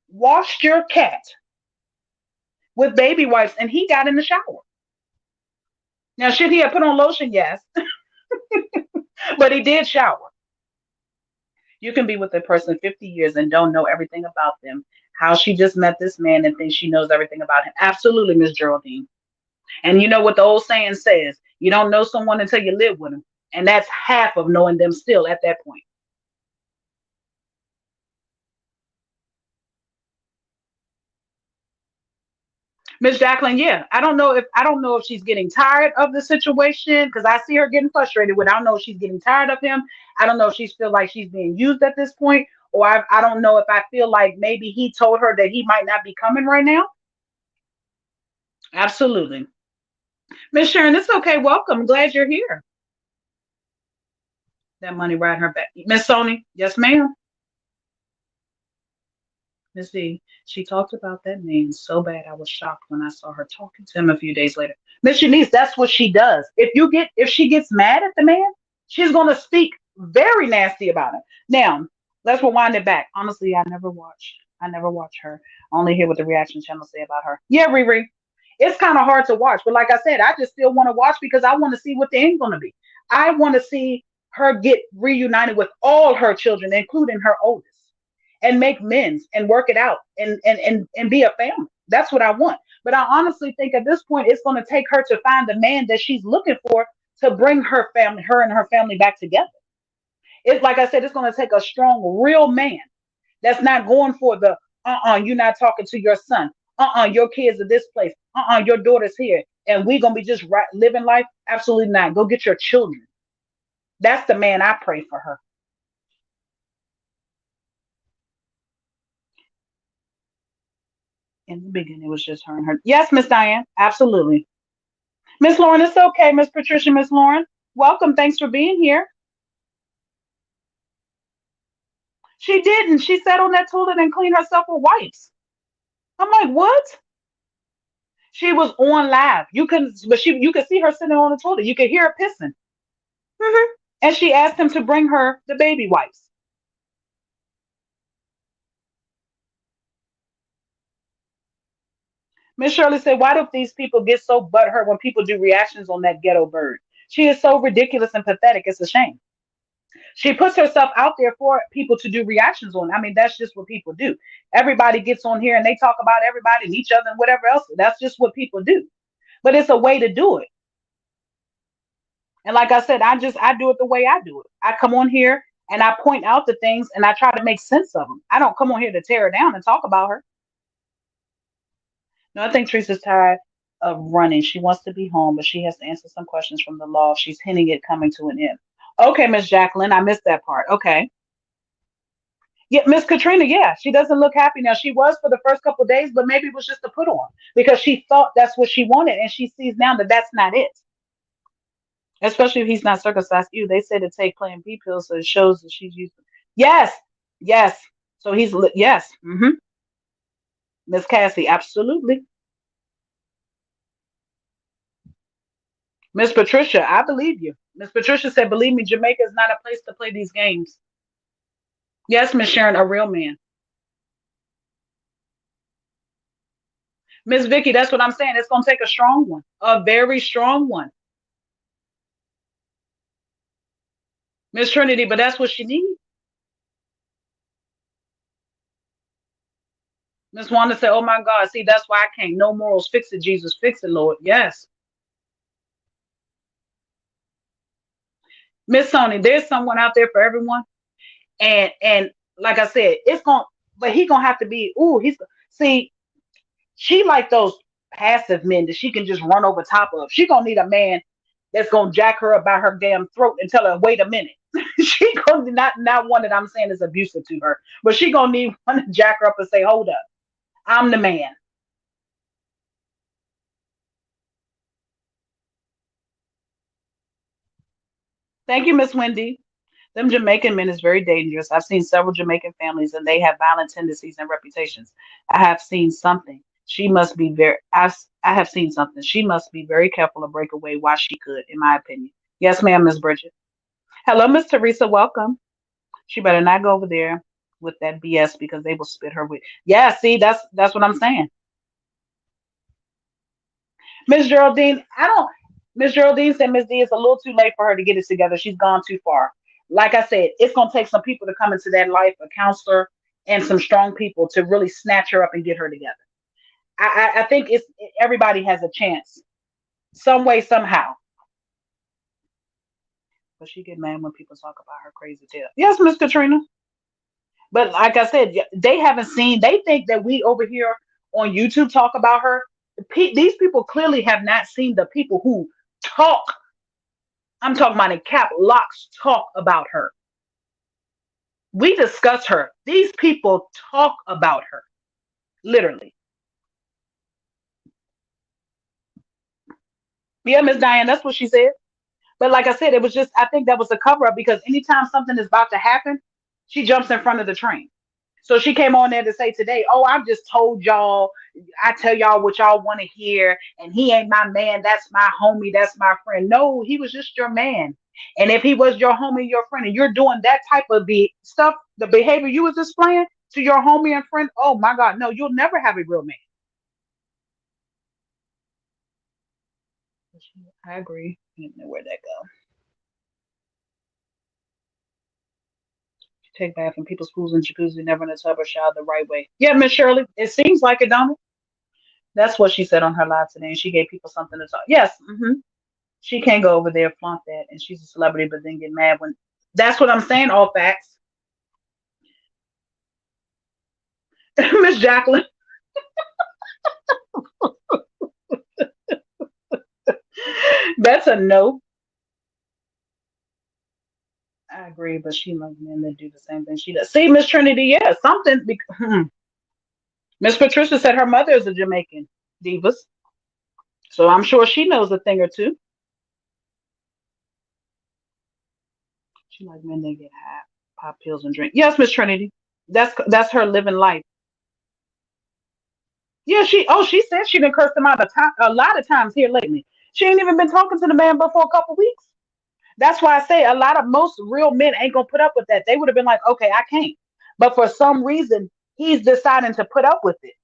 S1: washed your cat with baby wipes and he got in the shower. Now, should he have put on lotion? Yes, but he did shower. You can be with a person 50 years and don't know everything about them. How she just met this man and thinks she knows everything about him. Absolutely, Miss Geraldine. And you know what the old saying says, you don't know someone until you live with them. And that's half of knowing them still at that point. Miss Jacqueline, yeah, I don't know if she's getting tired of the situation because I see her getting frustrated with. I don't know if she's getting tired of him. I don't know if she feel like she's being used at this point, or I don't know if I feel like maybe he told her that he might not be coming right now. Absolutely, Miss Sharon, it's okay. Welcome. Glad you're here. That money riding her back. Miss Sony, yes, ma'am. Let's see. She talked about that man so bad I was shocked when I saw her talking to him a few days later. Miss Janice, that's what she does. If she gets mad at the man, she's gonna speak very nasty about him. Now, let's rewind it back. Honestly, I never watch her. I only hear what the reaction channel say about her. Yeah, Riri. It's kind of hard to watch, but like I said, I just still want to watch because I want to see what the end's gonna be. I want to see her get reunited with all her children, including her oldest and make men's and work it out and be a family. That's what I want. But I honestly think at this point it's going to take her to find the man that she's looking for to bring her and her family back together. It's like I said, it's going to take a strong, real man that's not going for the you're not talking to your son. Your kids are this place. Your daughter's here. And we gonna be just living life. Absolutely not. Go get your children. That's the man I pray for her. In the beginning, it was just her and her. Yes, Miss Diane. Absolutely. Miss Lauren, it's okay. Miss Patricia, Miss Lauren, welcome. Thanks for being here. She didn't. She sat on that toilet and cleaned herself with wipes. I'm like, what? She was on live. You could see her sitting on the toilet. You could hear her pissing. Hmm. And she asked him to bring her the baby wipes. Miss Shirley said, why do these people get so butthurt when people do reactions on that ghetto bird? She is so ridiculous and pathetic. It's a shame. She puts herself out there for people to do reactions on. I mean, that's just what people do. Everybody gets on here and they talk about everybody and each other and whatever else. That's just what people do. But it's a way to do it. And like I said, I do it the way I do it. I come on here and I point out the things and I try to make sense of them. I don't come on here to tear her down and talk about her. No, I think Teresa's tired of running. She wants to be home, but she has to answer some questions from the law. She's hinting it coming to an end. Okay, Miss Jacqueline, I missed that part. Okay. Yeah, Miss Katrina, yeah, she doesn't look happy now. She was for the first couple of days, but maybe it was just a put on because she thought that's what she wanted, and she sees now that that's not it. Especially if he's not circumcised. Ew, they say to take Plan B pills, so it shows that she's used. Yes, yes. So yes, Miss Cassie, absolutely. Miss Patricia, I believe you. Miss Patricia said, "Believe me, Jamaica is not a place to play these games." Yes, Miss Sharon, a real man. Miss Vicky, that's what I'm saying. It's gonna take a strong one, a very strong one. Miss Trinity, but that's what she needs. Miss Wanda said, "Oh my God, see, that's why I can't. No morals, fix it, Jesus, fix it, Lord." Yes, Miss Sony, there's someone out there for everyone, and like I said, it's gonna, but he gonna have to be. Ooh, he's see, she like those passive men that she can just run over top of. She gonna need a man that's gonna jack her up by her damn throat and tell her, "Wait a minute." She gonna not one that I'm saying is abusive to her, but she gonna need one to jack her up and say, "Hold up, I'm the man." Thank you, Miss Wendy. Them Jamaican men is very dangerous. I've seen several Jamaican families and they have violent tendencies and reputations. I have seen something. She must be very, I have seen something. She must be very careful to break away while she could, in my opinion. Yes, ma'am, Miss Bridget. Hello, Miss Teresa. Welcome. She better not go over there with that BS because they will spit her with. Yeah, see, that's what I'm saying. Miss Geraldine, I don't. Miss Geraldine said Miss D is a little too late for her to get it together. She's gone too far. Like I said, it's gonna take some people to come into that life, a counselor, and some strong people to really snatch her up and get her together. I think it's everybody has a chance, some way, somehow. But she get mad when people talk about her crazy tail. Yes, Miss Katrina. But like I said, they haven't seen. They think that we over here on YouTube talk about her. These people clearly have not seen the people who talk. I'm talking about in cap locks talk about her. We discuss her. These people talk about her, literally. Yeah, Miss Diane, that's what she said. But like I said, it was just I think that was a cover up because anytime something is about to happen, she jumps in front of the train. So she came on there to say today, "Oh, I've just told y'all, I tell y'all what y'all want to hear, and he ain't my man, that's my homie, that's my friend." No, he was just your man. And if he was your homie, your friend, and you're doing that type of stuff, the behavior you was displaying to your homie and friend, oh my God, no, you'll never have a real man. I agree. I don't know where'd that go? Take bath in people's pools and jacuzzi, never in a tub or shower the right way. Yeah, Miss Shirley, it seems like it, don't it? That's what she said on her live today, and she gave people something to talk. Yes, she can't go over there flaunt that, and she's a celebrity, but then get mad when. That's what I'm saying. All facts, Miss Jacqueline. That's a no. I agree, but she loves men that do the same thing she does. See, Miss Trinity, yeah, something. Miss Patricia said her mother is a Jamaican divas, so I'm sure she knows a thing or two. She like men that get high, Pop pills and drink. Yes, Miss Trinity. That's her living life. Yeah, she said she done cursed him out a lot of times here lately. She ain't even been talking to the man but for a couple weeks. That's why I say most real men ain't gonna put up with that. They would have been like, okay, I can't. But for some reason, he's deciding to put up with it.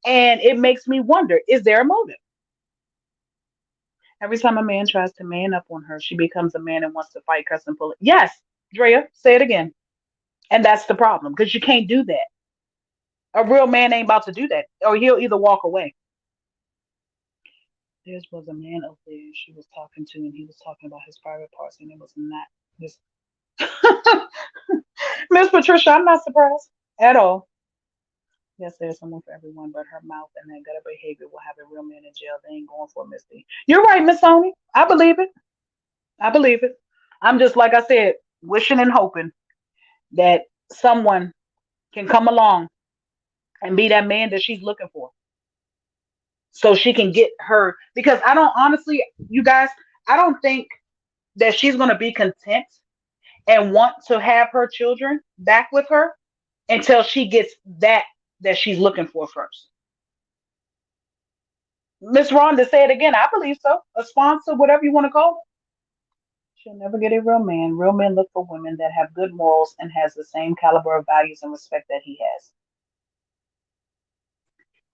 S1: And it makes me wonder, is there a motive? Every time a man tries to man up on her, she becomes a man and wants to fight, cuss, and pull it. Yes, Drea, say it again. And that's the problem, because you can't do that. A real man ain't about to do that, or he'll either walk away. There was a man up there she was talking to, and he was talking about his private parts, and it was not this. Miss Patricia, I'm not surprised at all. Yes, there's someone for everyone, but her mouth and that gutter behavior will have a real man in jail. They ain't going for Miss D. You're right, Miss Sony. I believe it. I believe it. I'm just like I said, wishing and hoping that someone can come along and be that man that she's looking for, so she can get her. Because I don't honestly, you guys, I don't think that she's gonna be content and want to have her children back with her until she gets that she's looking for first. Miss Rhonda, say it again. I believe so. A sponsor, whatever you want to call it. She'll never get a real man. Real men look for women that have good morals and has the same caliber of values and respect that he has.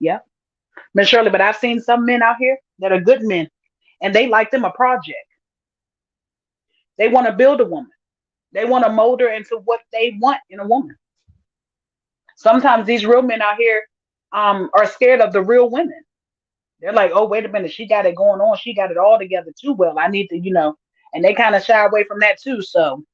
S1: Yep. Miss Shirley, but I've seen some men out here that are good men and they like them a project. They want to build a woman. They want to mold her into what they want in a woman. Sometimes these real men out here are scared of the real women. They're like, oh, wait a minute, she got it going on. She got it all together too well. I need to. And they kind of shy away from that too. So,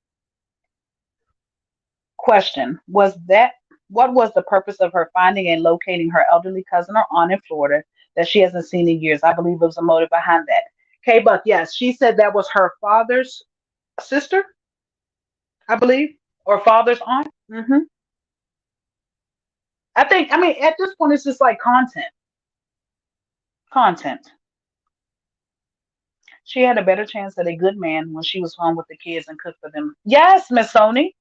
S1: question was that what was the purpose of her finding and locating her elderly cousin or aunt in Florida that she hasn't seen in years? I believe there was a motive behind that. K Buck, yes, she said that was her father's sister, I believe, or father's aunt. I mean, at this point, it's just like content. Content. She had a better chance at a good man when she was home with the kids and cooked for them. Yes, Miss Sony.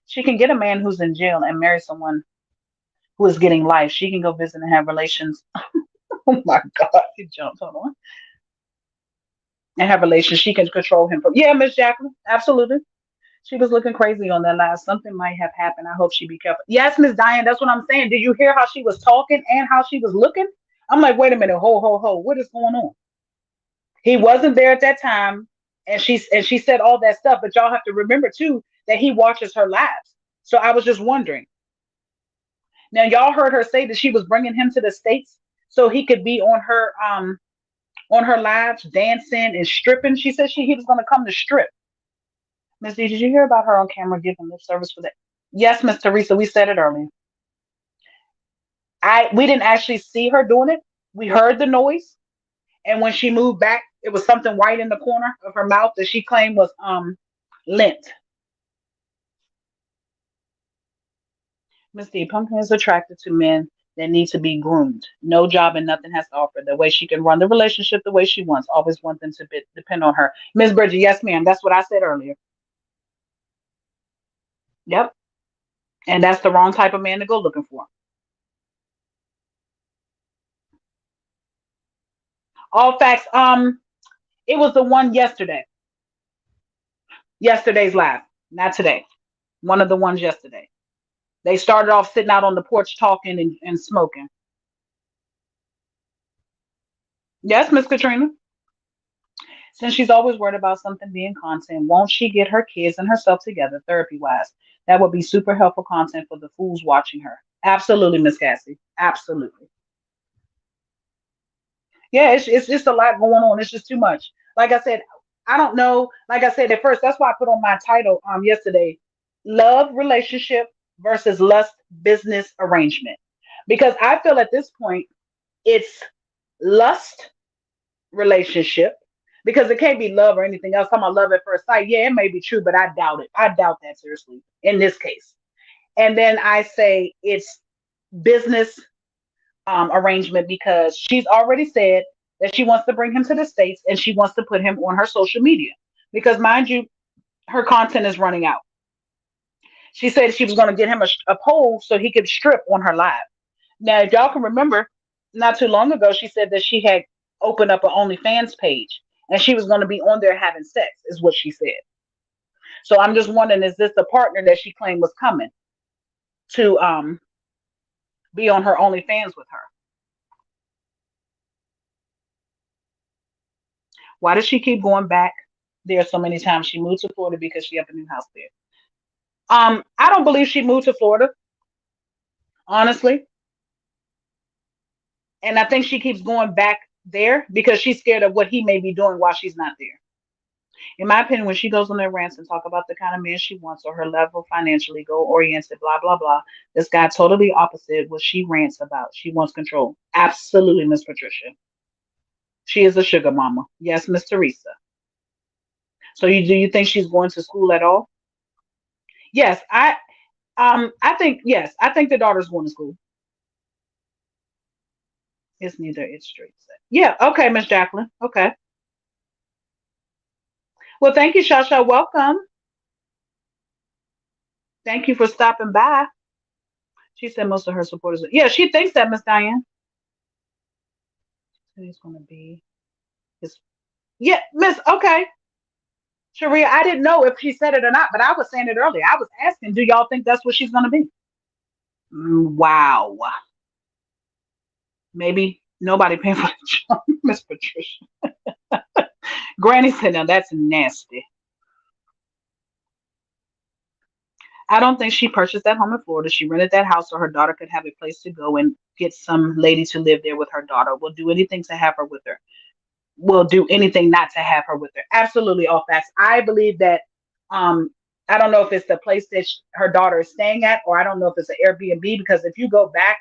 S1: She can get a man who's in jail and marry someone who is getting life. She can go visit and have relations. Oh my God, he jumped. Hold on. And have relations. She can control him from. Yeah, Miss Jacqueline. Absolutely. She was looking crazy on that last. Something might have happened. I hope she be careful. Yes, Miss Diane. That's what I'm saying. Did you hear how she was talking and how she was looking? I'm like, wait a minute. Ho, ho, ho. What is going on? He wasn't there at that time, and she said all that stuff. But y'all have to remember too that he watches her lives. So I was just wondering. Now y'all heard her say that she was bringing him to the states so he could be on her lives dancing and stripping. She said he was going to come to strip. Miss D, did you hear about her on camera giving lip service for that? Yes, Miss Teresa, we said it earlier. We didn't actually see her doing it. We heard the noise, and when she moved back, it was something white in the corner of her mouth that she claimed was lint. Miss D, Pumpkin is attracted to men that need to be groomed. No job and nothing has to offer. The way she can run the relationship the way she wants. Always want them to depend on her. Miss Bridget, yes, ma'am. That's what I said earlier. Yep. And that's the wrong type of man to go looking for. All facts. It was the one yesterday. Yesterday's live, not today. One of the ones yesterday. They started off sitting out on the porch talking and smoking. Yes, Miss Katrina. Since she's always worried about something being content, won't she get her kids and herself together therapy wise? That would be super helpful content for the fools watching her. Absolutely, Miss Cassie. Absolutely. Yeah, it's just a lot going on. It's just too much. Like I said, I don't know. Like I said at first, that's why I put on my title yesterday, love relationship versus lust business arrangement. Because I feel at this point it's lust relationship because it can't be love or anything else. Talking about love at first sight. Yeah, it may be true, but I doubt it. I doubt that seriously in this case. And then I say it's business arrangement because she's already said that she wants to bring him to the States and she wants to put him on her social media. Because, mind you, her content is running out. She said she was going to get him a pole so he could strip on her live. Now, if y'all can remember, not too long ago, she said that she had opened up an OnlyFans page and she was going to be on there having sex, is what she said. So I'm just wondering, is this the partner that she claimed was coming to be on her OnlyFans with her? Why does she keep going back there so many times? She moved to Florida because she have a new house there. I don't believe she moved to Florida, honestly. And I think she keeps going back there because she's scared of what he may be doing while she's not there. In my opinion, when she goes on their rants and talk about the kind of man she wants or her level financially, goal oriented, blah blah blah, this guy totally opposite what she rants about. She wants control. Absolutely, Miss Patricia. She is a sugar mama. Yes, Miss Teresa. So do you think she's going to school at all? Yes, I think yes, I think the daughter's going to school. It's neither. It's straight. Yeah. Okay, Miss Jacqueline. Okay. Well, thank you, Shasha. Welcome. Thank you for stopping by. She said most of her supporters. Yeah, she thinks that, Miss Diane. He's going to be his. Yeah, Miss. Okay, Sharia. I didn't know if she said it or not, but I was saying it earlier. I was asking, do y'all think that's what she's going to be? Wow. Maybe nobody paying for the job, Miss Patricia. Granny said, "Now that's nasty." I don't think she purchased that home in Florida. She rented that house so her daughter could have a place to go and get some lady to live there with her daughter. Will do anything to have her with her. Will do anything not to have her with her. Absolutely, all facts. I believe that. Um, I don't know if it's the place that her daughter is staying at, or I don't know if it's an Airbnb. Because if you go back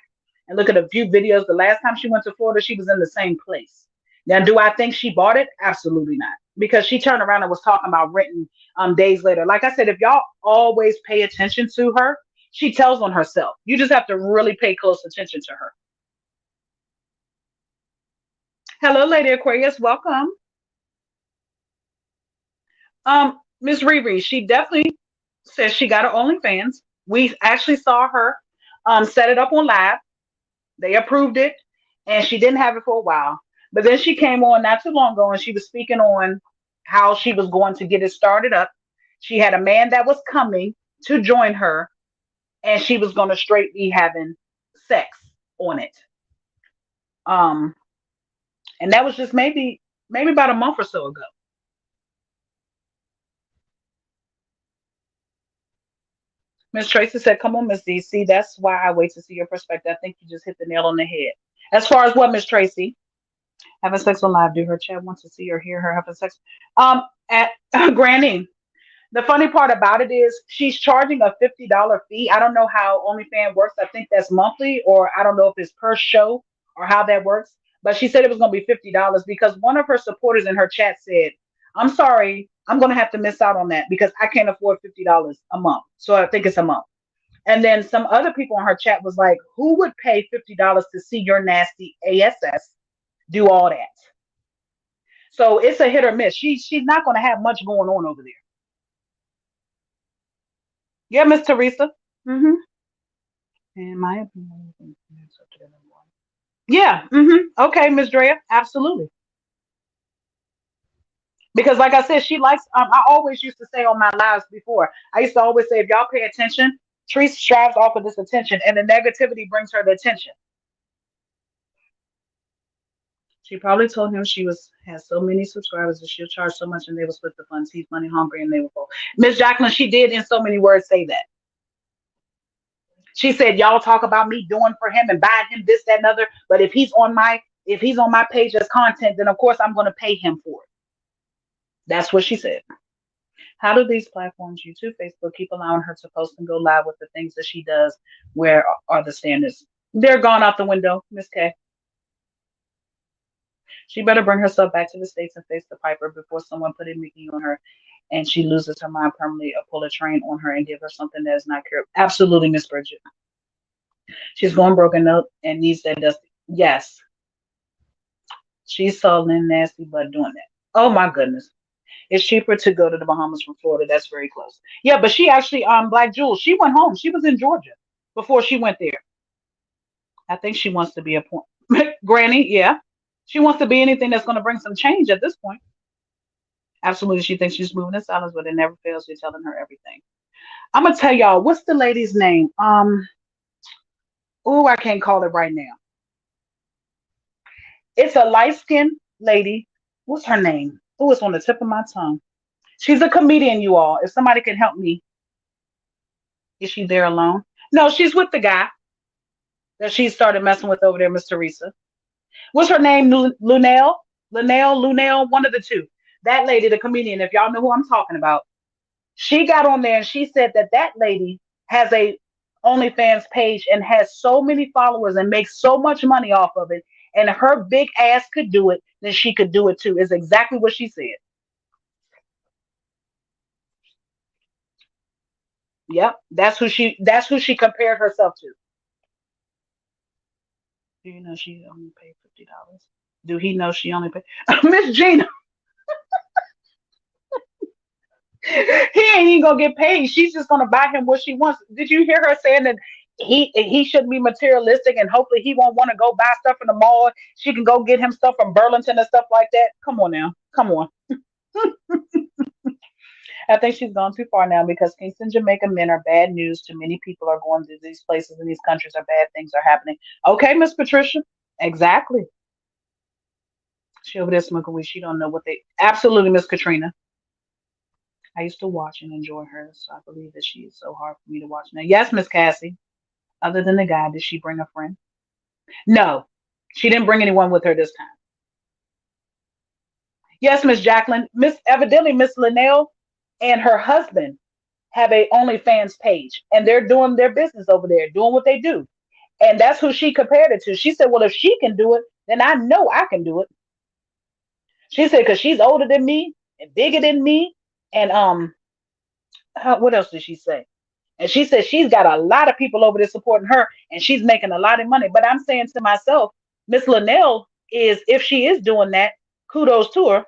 S1: and look at a few videos, the last time she went to Florida, she was in the same place. Now, do I think she bought it? Absolutely not. Because she turned around and was talking about renting days later. Like I said, if y'all always pay attention to her, she tells on herself. You just have to really pay close attention to her. Hello, Lady Aquarius. Welcome. Miss Riri, she definitely says she got her OnlyFans. We actually saw her set it up on live. They approved it, and she didn't have it for a while. But then she came on not too long ago, and she was speaking on how she was going to get it started up. She had a man that was coming to join her, and she was going to straight be having sex on it. Um, and that was just maybe about a month or so ago. Miss Tracy said, "Come on, Miss D. See, that's why I wait to see your perspective. I think you just hit the nail on the head." As far as what, Miss Tracy? Having sex on live. Do her chat want to see or hear her having sex? At Granny. The funny part about it is she's charging a $50 fee. I don't know how OnlyFans works. I think that's monthly, or I don't know if it's per show or how that works. But she said it was going to be $50 because one of her supporters in her chat said, "I'm sorry, I'm going to have to miss out on that because I can't afford $50 a month." So I think it's a month. And then some other people in her chat was like, "Who would pay $50 to see your nasty ass do all that?" So it's a hit or miss. She's not going to have much going on over there. Yeah, Miss Teresa. Mm-hmm. In my opinion, yeah. Mm-hmm. Okay, Miss Drea. Absolutely. Because like I said, she likes. I always used to say on my lives before. I used to always say, if y'all pay attention, Teresa strives off of this attention, and the negativity brings her the attention. She probably told him she was has so many subscribers that she'll charge so much and they will split the funds. He's money hungry and they will fall. Miss Jacqueline, she did in so many words say that. She said, "Y'all talk about me doing for him and buying him this, that, and other. But if he's on my page as content, then of course I'm going to pay him for it." That's what she said. How do these platforms, YouTube, Facebook, keep allowing her to post and go live with the things that she does? Where are the standards? They're gone out the window, Miss K. She better bring herself back to the States and face the piper before someone put a Mickey on her and she loses her mind permanently or pull a train on her and give her something that is not curable. Absolutely, Miss Bridget. She's going broken up and needs that dusty. Yes, she's so nasty, but doing that. Oh my goodness. It's cheaper to go to the Bahamas from Florida. That's very close. Yeah, but she actually, Black Jewel, she went home. She was in Georgia before she went there. I think she wants to be a point. Granny, yeah. She wants to be anything that's going to bring some change at this point. Absolutely. She thinks she's moving in silence, but it never fails. You're telling her everything. I'm going to tell y'all, what's the lady's name? Oh, I can't call it right now. It's a light skinned lady. What's her name? Oh, it's on the tip of my tongue. She's a comedian, you all. If somebody can help me, is she there alone? No, she's with the guy that she started messing with over there, Miss Teresa. What's her name? Lunel? Lunel, one of the two. That lady, the comedian, if y'all know who I'm talking about, she got on there and she said that that lady has a OnlyFans page and has so many followers and makes so much money off of it. And if her big ass could do it, then she could do it too. Is exactly what she said. Yep, that's who she compared herself to. Do you know she only paid $50? Do he know she only paid Miss Gina? He ain't even gonna get paid. She's just gonna buy him what she wants. Did you hear her saying that he shouldn't be materialistic and hopefully he won't want to go buy stuff in the mall. She can go get him stuff from Burlington and stuff like that. Come on now. Come on. I think she's gone too far now because Kingston, Jamaica men are bad news to many people are going to these places and these countries are bad things are happening. Okay, Miss Patricia. Exactly. She over there smoking weed. She don't know what they absolutely, Miss Katrina. I used to watch and enjoy her, so I believe that she is so hard for me to watch now. Yes, Miss Cassie. Other than the guy, did she bring a friend? No, she didn't bring anyone with her this time. Yes, Miss Jacqueline. Miss evidently Miss Linnell and her husband have a OnlyFans page, and they're doing their business over there, doing what they do. And that's who she compared it to. She said, "Well, if she can do it, then I know I can do it." She said, "Because she's older than me and bigger than me, and what else did she say? And she said she's got a lot of people over there supporting her, and she's making a lot of money." But I'm saying to myself, Miss Linnell is, if she is doing that, kudos to her.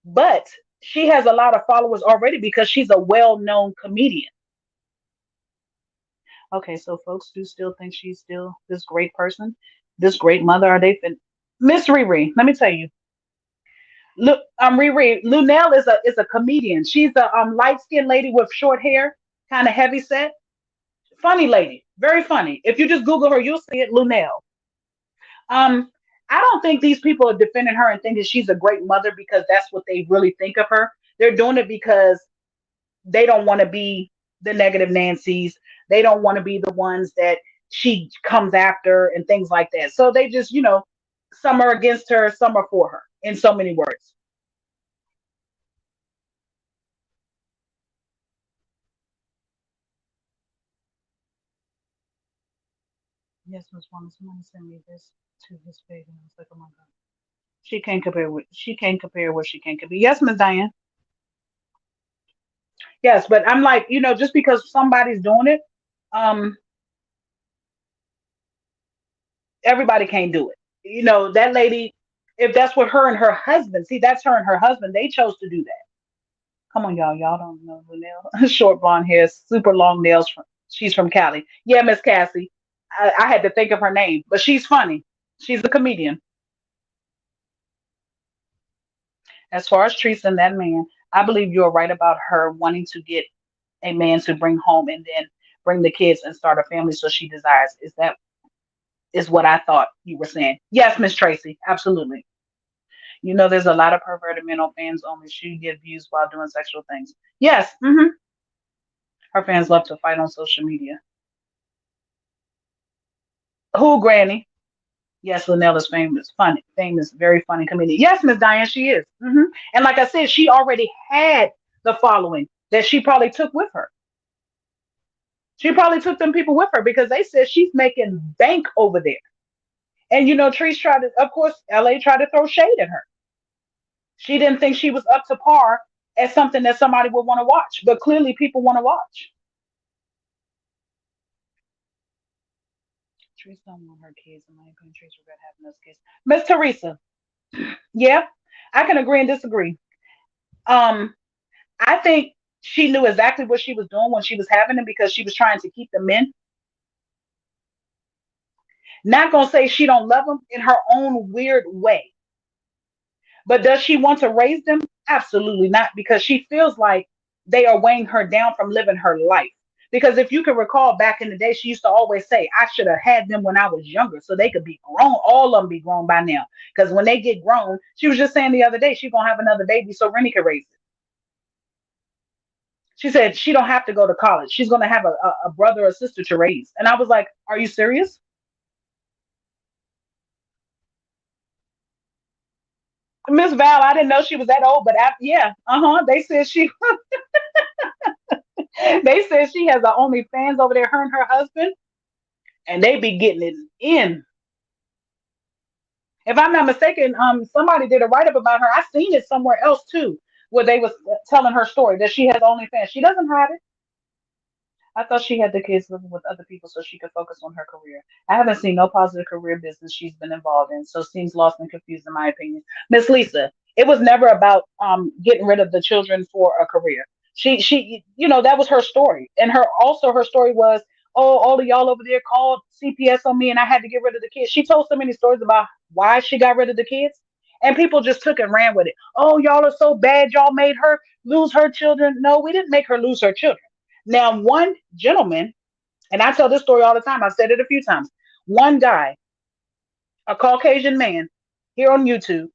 S1: But she has a lot of followers already because she's a well-known comedian. Okay, so folks do still think she's still this great person, this great mother. Are they Miss Riri? Let me tell you. Look, Riri. Lunel is a comedian. She's a light skinned lady with short hair, kind of heavy set. Funny lady, very funny. If you just Google her, you'll see it. Lunel. Um, I don't think these people are defending her and thinking she's a great mother because that's what they really think of her. They're doing it because they don't want to be the negative Nancy's. They don't want to be the ones that she comes after and things like that. So they just, some are against her, some are for her, in so many words. Yes, Miss Wanda, somebody sent me this to his page, and I was like, oh my god. She can't compare what she can't compare. Yes, Miss Diane. Yes, but I'm like, just because somebody's doing it, um, everybody can't do it. That lady, if that's what her and her husband, see, that's her and her husband, they chose to do that. Come on, y'all. Y'all don't know the nail. Short blonde hair, super long nails. She's from Cali. Yeah, Miss Cassie. I had to think of her name, but she's funny. She's a comedian. As far as Teresa and that man, I believe you're right about her wanting to get a man to bring home and then bring the kids and start a family so she desires. Is what I thought you were saying. Yes, Miss Tracy, absolutely. There's a lot of perverted men on fans only. She get views while doing sexual things. Yes, her fans love to fight on social media. Who, Granny? Yes, Linnell is famous, funny, famous, very funny comedian. Yes, Miss Diane, she is. And like I said, she already had the following that she probably took with her. She probably took them people with her because they said she's making bank over there. And Trees tried to, of course, LA tried to throw shade at her. She didn't think she was up to par as something that somebody would want to watch, but clearly people want to watch. Trees don't want her kids, in my opinion. Trees regret having those kids. Miss Teresa, yeah, I can agree and disagree. Um, I think she knew exactly what she was doing when she was having them because she was trying to keep the men. Not gonna say she don't love them in her own weird way, but does she want to raise them? Absolutely not, because she feels like they are weighing her down from living her life. Because if you can recall back in the day, she used to always say, I should have had them when I was younger so they could be grown. All of them be grown by now. Because when they get grown, she was just saying the other day, she's going to have another baby so Rennie can raise it. She said she don't have to go to college. She's going to have a brother or sister to raise. And I was like, are you serious? Miss Val, I didn't know she was that old, but yeah, They said they said she has a OnlyFans over there, her and her husband, and they be getting it in. If I'm not mistaken, somebody did a write up about her. I seen it somewhere else too, where they was telling her story that she has OnlyFans. She doesn't hide it. I thought she had the kids living with other people so she could focus on her career. I haven't seen no positive career business she's been involved in, so seems lost and confused in my opinion. Miss Lisa, it was never about getting rid of the children for a career. She that was her story. And her story was, oh, all of y'all over there called CPS on me and I had to get rid of the kids. She told so many stories about why she got rid of the kids. And people just took and ran with it. Oh, y'all are so bad. Y'all made her lose her children. No, we didn't make her lose her children. Now, one gentleman, and I tell this story all the time, I've said it a few times. One guy, a Caucasian man here on YouTube,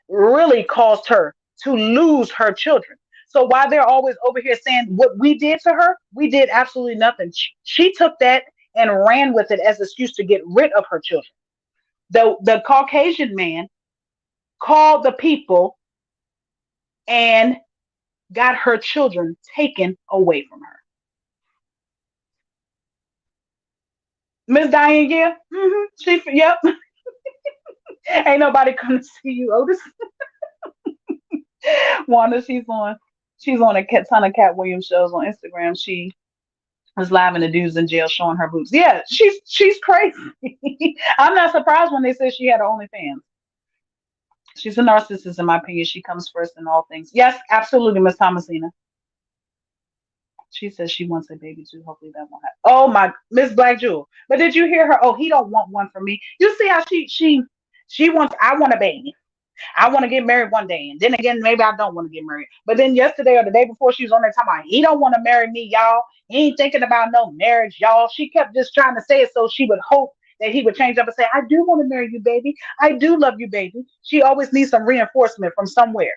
S1: really caused her to lose her children. So while they're always over here saying what we did to her, we did absolutely nothing. She took that and ran with it as an excuse to get rid of her children. The Caucasian man called the people and got her children taken away from her. Miss Diane, yeah, yep. Ain't nobody come to see you, Otis. Wanda, she's on a ton of Cat Williams shows on Instagram. She was live in the dudes in jail showing her boobs. Yeah, she's crazy. I'm not surprised when they said she had OnlyFans. She's a narcissist, in my opinion. She comes first in all things. Yes, absolutely, Miss Thomasina. She says she wants a baby too. Hopefully that won't happen. Oh my, Miss Black Jewel. But did you hear her? Oh, he don't want one for me. You see how she wants. I want a baby. I want to get married one day, and then again, maybe I don't want to get married. But then yesterday or the day before, she was on there talking about he don't want to marry me, y'all. He ain't thinking about no marriage, y'all. She kept just trying to say it so she would hope that he would change up and say, "I do want to marry you, baby. I do love you, baby." She always needs some reinforcement from somewhere.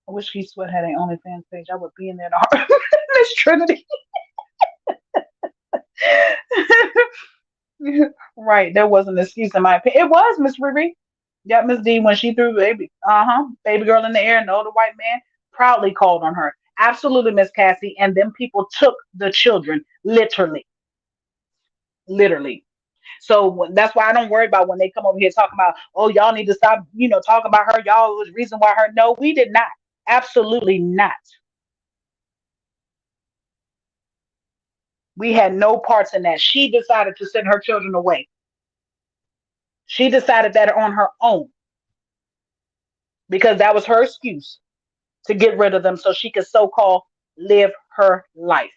S1: I wish Keith Sweat had an OnlyFans page. I would be in there to heart. Miss Trinity. Right, there was an excuse in my opinion. It was Miss Riri. Yeah, Miss D when she threw baby girl in the air, and the older white man proudly called on her. Absolutely, Miss Cassie. And then people took the children literally, literally. So that's why I don't worry about when they come over here talking about, oh, y'all need to stop, talking about her. Y'all was the reason why her. No, we did not. Absolutely not. We had no parts in that. She decided to send her children away. She decided that on her own because that was her excuse to get rid of them so she could so-called live her life.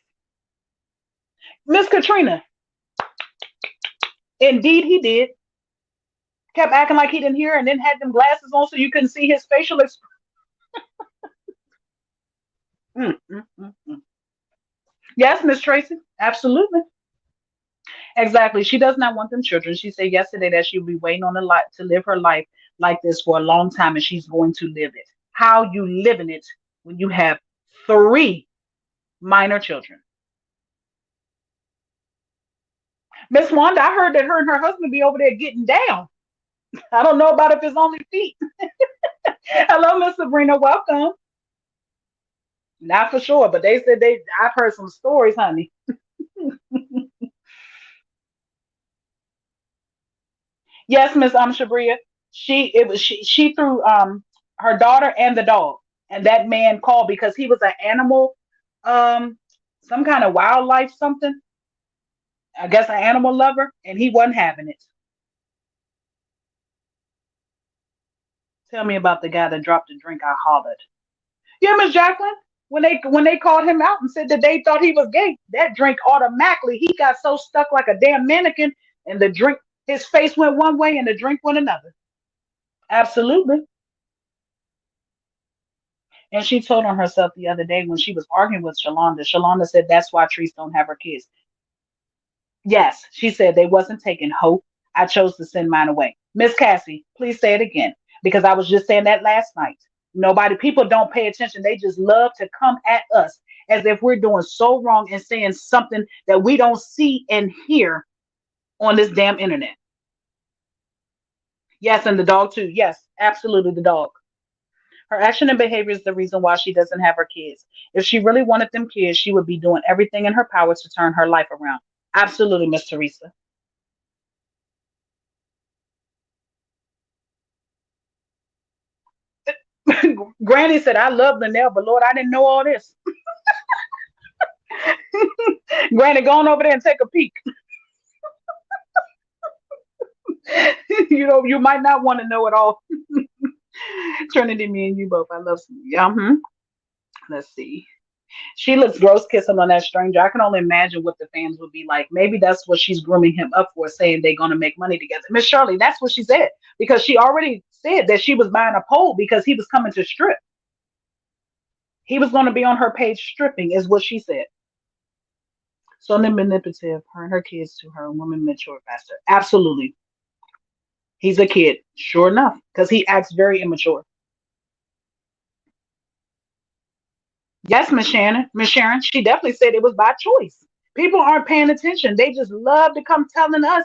S1: Miss Katrina, indeed he did. Kept acting like he didn't hear and then had them glasses on so you couldn't see his facial expression. Mm, mm, mm, mm. Yes, Miss Tracy, absolutely. Exactly. She does not want them children. She said yesterday that she'll be waiting on a lot to live her life like this for a long time and she's going to live it. How you living it when you have three minor children? Miss Wanda, I heard that her and her husband be over there getting down. I don't know about if it's only feet. Hello, Miss Sabrina. Welcome. Not for sure, but they said I've heard some stories, honey. Yes, Miss Shabria. She threw her daughter and the dog, and that man called because he was an animal, um, some kind of wildlife something. I guess an animal lover, and he wasn't having it. Tell me about the guy that dropped the drink. I hollered. Yeah, Miss Jacqueline. When they called him out and said that they thought he was gay, that drink automatically he got so stuck like a damn mannequin, and the drink his face went one way and the drink went another. Absolutely. And she told on herself the other day when she was arguing with Shalonda. Shalonda said that's why Treese don't have her kids. Yes, she said they wasn't taking hope. I chose to send mine away. Miss Cassie, please say it again because I was just saying that last night. Nobody, people don't pay attention. They just love to come at us as if we're doing so wrong and saying something that we don't see and hear on this damn internet. Yes, and the dog too. Yes, absolutely the dog. Her action and behavior is the reason why she doesn't have her kids. If she really wanted them kids, she would be doing everything in her power to turn her life around. Absolutely, Miss Teresa. Granny said, I love Linnell, but Lord, I didn't know all this. Granny, go on over there and take a peek. You might not want to know it all. Trinity, me and you both. I love some. Yeah. Let's see. She looks gross kissing on that stranger. I can only imagine what the fans would be like. Maybe that's what she's grooming him up for, saying they're going to make money together. Miss Shirley, that's what she said because she already said that she was buying a pole because he was coming to strip. He was going to be on her page stripping, is what she said. So then manipulative, her and her kids to her, woman mature faster. Absolutely. He's a kid, sure enough, because he acts very immature. Yes, Miss Shannon. Miss Sharon, she definitely said it was by choice. People aren't paying attention. They just love to come telling us,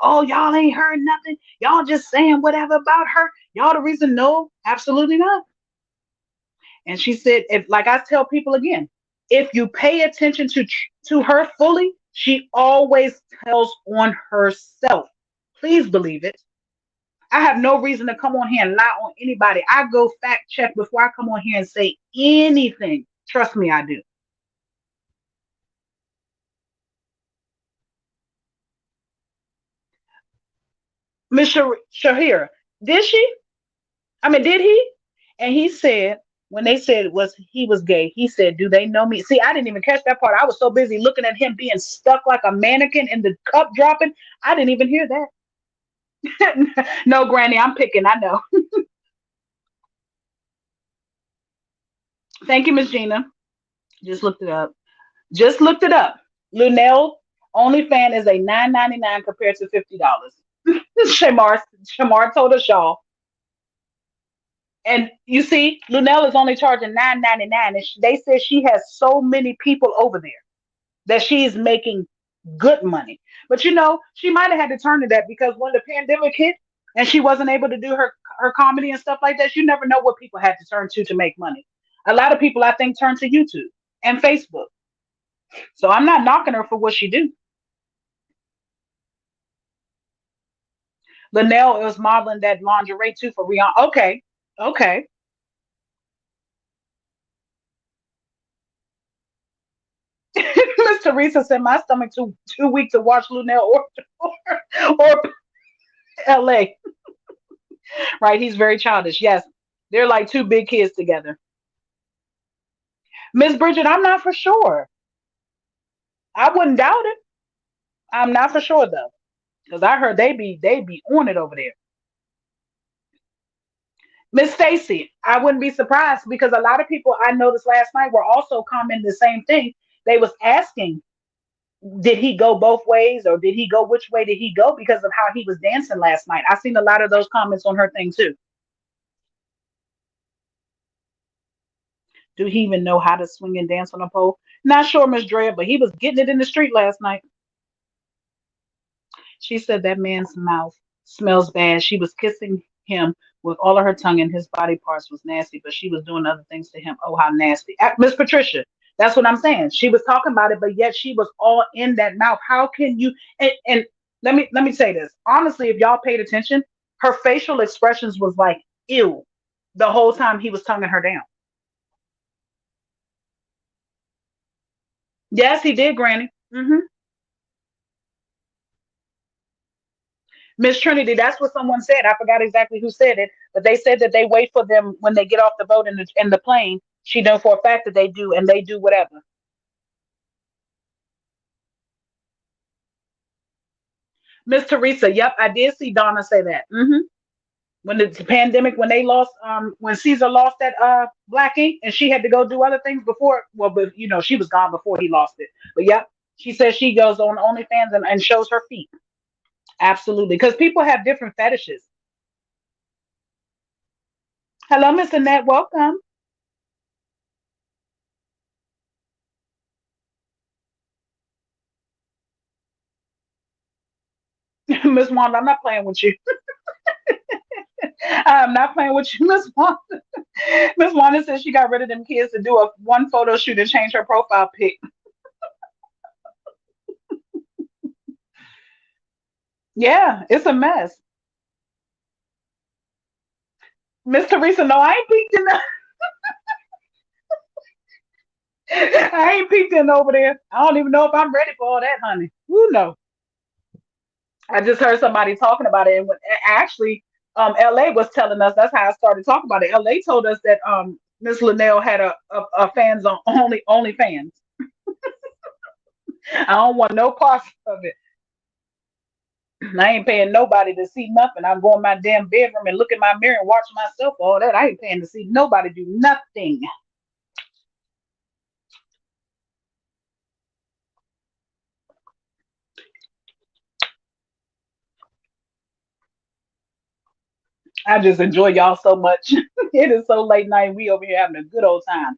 S1: oh, y'all ain't heard nothing. Y'all just saying whatever about her. Y'all the reason. No, absolutely not. And she said, if like I tell people again, if you pay attention to her fully, she always tells on herself. Please believe it. I have no reason to come on here and lie on anybody. I go fact check before I come on here and say anything. Trust me, I do. Miss Shahir, did she? I mean, did he? And he said, when they said was he was gay, he said, "Do they know me?" See, I didn't even catch that part. I was so busy looking at him being stuck like a mannequin and the cup dropping. I didn't even hear that. No, Granny, I'm picking. I know. Thank you, Miss Gina. Just looked it up. Just looked it up. Lunel OnlyFans is a $9.99 compared to $50. Shamar Shamar told us y'all. And you see, Lunel is only charging $9.99, and they said she has so many people over there that she's making good money. But she might have had to turn to that because when the pandemic hit and she wasn't able to do her comedy and stuff like that, you never know what people had to turn to make money. A lot of people, I think, turn to YouTube and Facebook. So I'm not knocking her for what she do. Linnell was modeling that lingerie too for Rihanna. Okay, okay. Miss Teresa said my stomach too weak to watch Linnell or LA. Right? He's very childish. Yes, they're like two big kids together. Miss Bridget, I'm not for sure. I wouldn't doubt it. I'm not for sure though, because I heard they be on it over there. Miss Stacy, I wouldn't be surprised because a lot of people I noticed last night were also commenting the same thing. They was asking, did he go both ways or did he go which way did he go because of how he was dancing last night? I seen a lot of those comments on her thing too. Do he even know how to swing and dance on a pole? Not sure, Miss Drea, but he was getting it in the street last night. She said that man's mouth smells bad. She was kissing him with all of her tongue and his body parts was nasty, but she was doing other things to him. Oh, how nasty. Miss Patricia, that's what I'm saying. She was talking about it, but yet she was all in that mouth. How can you and let me say this. Honestly, if y'all paid attention, her facial expressions was like ew the whole time he was tonguing her down. Yes, he did, Granny. Miss Trinity, that's what someone said. I forgot exactly who said it, but they said that they wait for them when they get off the boat in the plane. She know for a fact that they do, and they do whatever. Miss Teresa, yep, I did see Donna say that. When the pandemic, when they lost, when Caesar lost that black ink, and she had to go do other things before. Well, but she was gone before he lost it. But yep, she says she goes on OnlyFans and shows her feet. Absolutely, because people have different fetishes. Hello, Miss Annette, welcome. Miss Wanda, I'm not playing with you. I'm not playing with you, Miss Wanda. Miss Wanda says she got rid of them kids to do a one photo shoot and change her profile pic. Yeah, it's a mess. Miss Teresa, no, I ain't peeked in. I ain't peeked in over there. I don't even know if I'm ready for all that, honey. Who know? I just heard somebody talking about it, and actually, LA was telling us. That's how I started talking about it. LA told us that Miss Linnell had a fans on only fans. I don't want no parts of it. I ain't paying nobody to see nothing. I go in my damn bedroom and look in my mirror and watch myself. All that I ain't paying to see nobody do nothing. I just enjoy y'all so much. It is so late night. We over here having a good old time.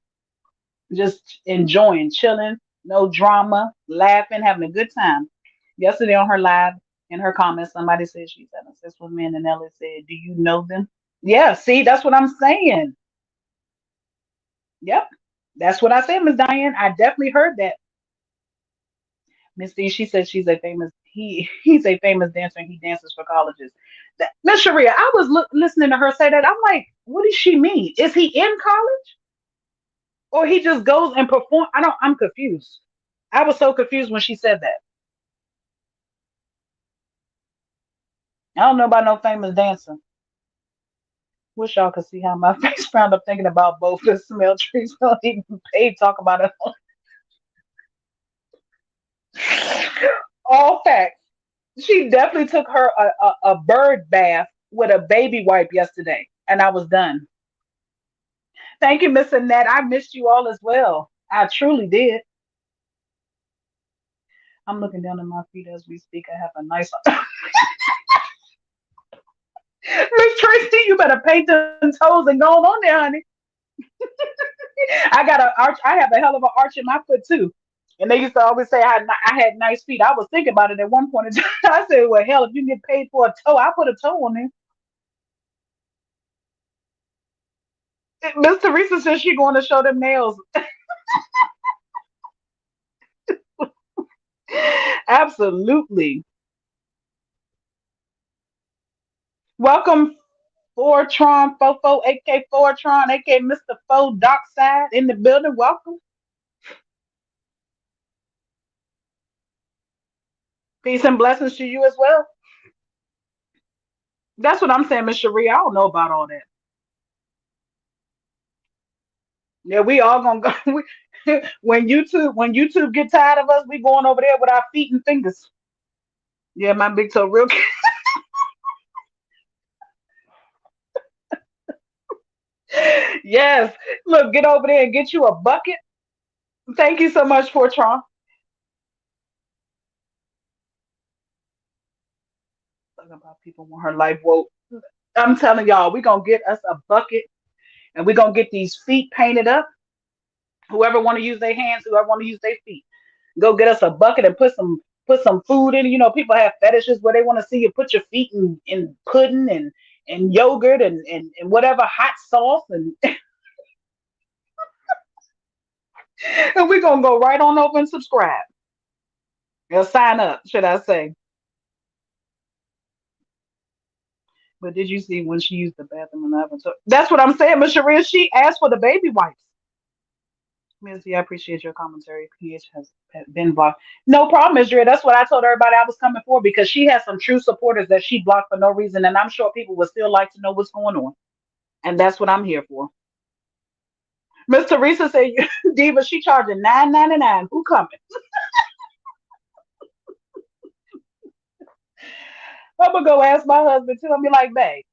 S1: Just enjoying, chilling, no drama, laughing, having a good time. Yesterday on her live, in her comments, somebody said she's having sex with men, and Ellie said, "Do you know them?" Yeah, see, that's what I'm saying. Yep, that's what I said, Miss Diane. I definitely heard that. Miss D, she said she's a famous he's a famous dancer and he dances for colleges. Miss Sharia, I was listening to her say that. I'm like, what does she mean? Is he in college or he just goes and perform? I'm confused. I was so confused when she said that. I don't know about no famous dancer. Wish y'all could see how my face frowned up thinking about both the smell trees. Don't even pay talk about it. All facts. She definitely took her a bird bath with a baby wipe yesterday, and I was done. Thank you, Miss Annette. I missed you all as well. I truly did. I'm looking down at my feet as we speak. I have a nice Miss Tracy. You better paint them toes and go on there, honey. I got a arch. I have a hell of an arch in my foot too. And they used to always say I had nice feet. I was thinking about it at one point in time. I said, "Well, hell, if you get paid for a toe, I'll put a toe on there." Miss Teresa says she going to show them nails. Absolutely. Welcome, Fortron, Fofo, aka Fortron, aka Mr. Fo Dockside in the building. Welcome. Peace and blessings to you as well. That's what I'm saying, Miss Cherie. I don't know about all that. Yeah, we all gonna go. When YouTube get tired of us, we going over there with our feet and fingers. Yeah, my big toe real. Yes. Look, get over there and get you a bucket. Thank you so much, Fortron. Talking about people want her life woke. I'm telling y'all, we gonna get us a bucket and we gonna get these feet painted up. Whoever want to use their hands, whoever want to use their feet, go get us a bucket and put some food in. People have fetishes where they want to see you put your feet in pudding and yogurt and whatever hot sauce and we're gonna go right on over and subscribe. Or sign up, should I say. But did you see when she used the bathroom in the oven? So that's what I'm saying, Miss Sharia. She asked for the baby wipes. Missy, I appreciate your commentary. PH has been blocked. No problem, Israel. That's what I told everybody I was coming for because she has some true supporters that she blocked for no reason, and I'm sure people would still like to know what's going on. And that's what I'm here for. Miss Teresa said, Diva, she charging $9.99. Who coming? I'm gonna go ask my husband too. I'll be like, babe,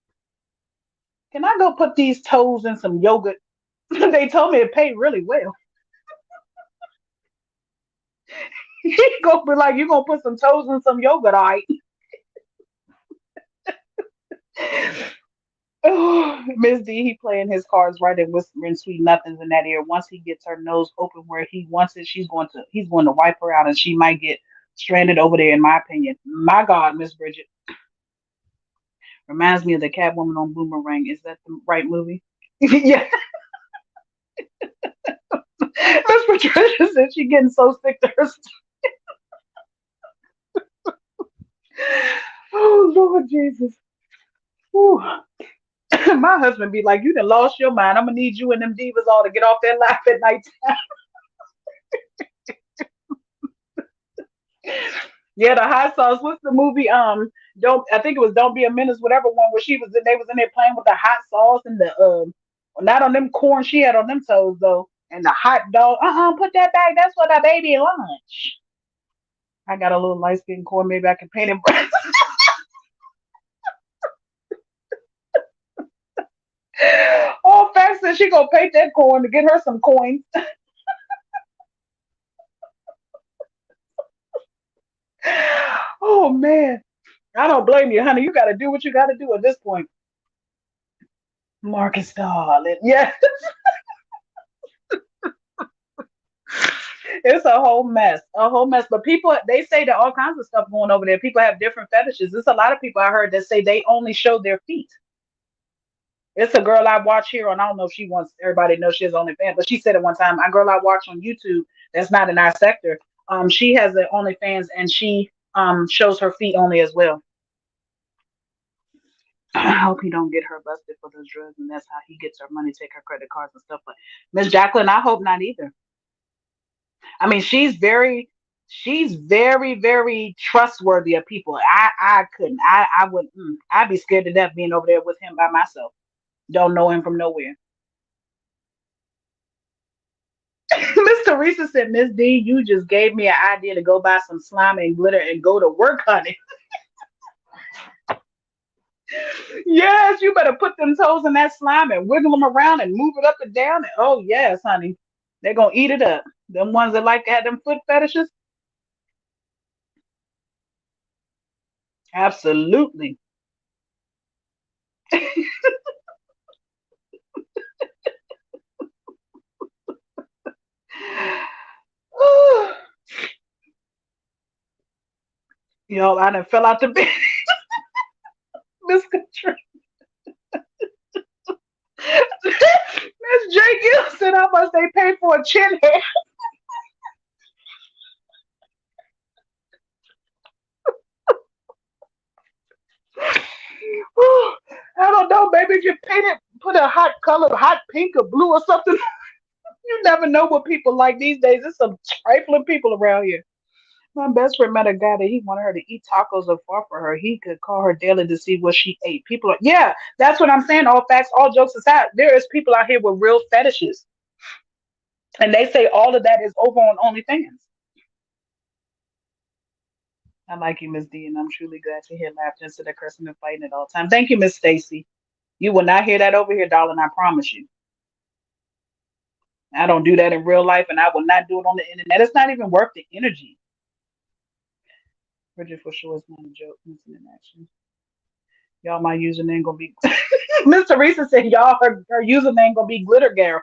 S1: can I go put these toes in some yogurt? They told me it paid really well. He gonna be like, you gonna put some toes in some yogurt, all right? Oh, Miss D, he playing his cards right and whispering sweet nothings in that ear. Once he gets her nose open where he wants it, he's going to wipe her out and she might get stranded over there, in my opinion. My God, Miss Bridget. Reminds me of the Catwoman on Boomerang. Is that the right movie? Yeah. Miss Patricia said she getting so sick to her Oh Lord Jesus. Whew. My husband be like, you done lost your mind. I'm gonna need you and them divas all to get off that life at night. Yeah, the hot sauce. What's the movie? Don't I think it was Don't Be a Menace, whatever one where they was in there playing with the hot sauce and the not on them corn she had on them toes though. And the hot dog. Put that back. That's for the baby lunch. I got a little light skin corn, maybe I can paint it. Oh, Fact said she gonna paint that corn to get her some coins. Oh man. I don't blame you, honey. You gotta do what you gotta do at this point. Marcus darling. Yeah. It's a whole mess. A whole mess. But people they say that all kinds of stuff going over there. People have different fetishes. There's a lot of people I heard that say they only show their feet. It's a girl I watch here on, I don't know if she wants everybody to know she has OnlyFans, but she said it one time. A girl I watch on YouTube that's not in our sector. She has an OnlyFans and she shows her feet only as well. I hope he don't get her busted for those drugs and that's how he gets her money, take her credit cards and stuff. But Miss Jacqueline, I hope not either. I mean, she's very, very trustworthy of people. I couldn't. I would. I'd be scared to death being over there with him by myself. Don't know him from nowhere. Miss Teresa said, Miss D, you just gave me an idea to go buy some slime and glitter and go to work, honey. Yes, you better put them toes in that slime and wiggle them around and move it up and down. Oh yes, honey. They're gonna eat it up. Them ones that like to have them foot fetishes. Absolutely. Yo, I done fell out the bed. Miss Katrina. Miss J. Gill said how much they pay for a chin hair. I don't know, maybe if you paint it, put a hot color, hot pink or blue or something. You never know what people like these days. There's some trifling people around here. My best friend met a guy that he wanted her to eat tacos or far for her. He could call her daily to see what she ate. People are, yeah, that's what I'm saying. All facts, all jokes aside, there is people out here with real fetishes. And they say all of that is over on OnlyFans. I like you, Miss D, and I'm truly glad to hear laughter instead of cursing and fighting at all times. Thank you, Miss Stacy. You will not hear that over here, darling. I promise you. I don't do that in real life, and I will not do it on the internet. It's not even worth the energy. Bridget for sure is not a joke. Missing in action. Y'all, my username gonna be. Miss Teresa said, y'all, her username gonna be Glitter Girl.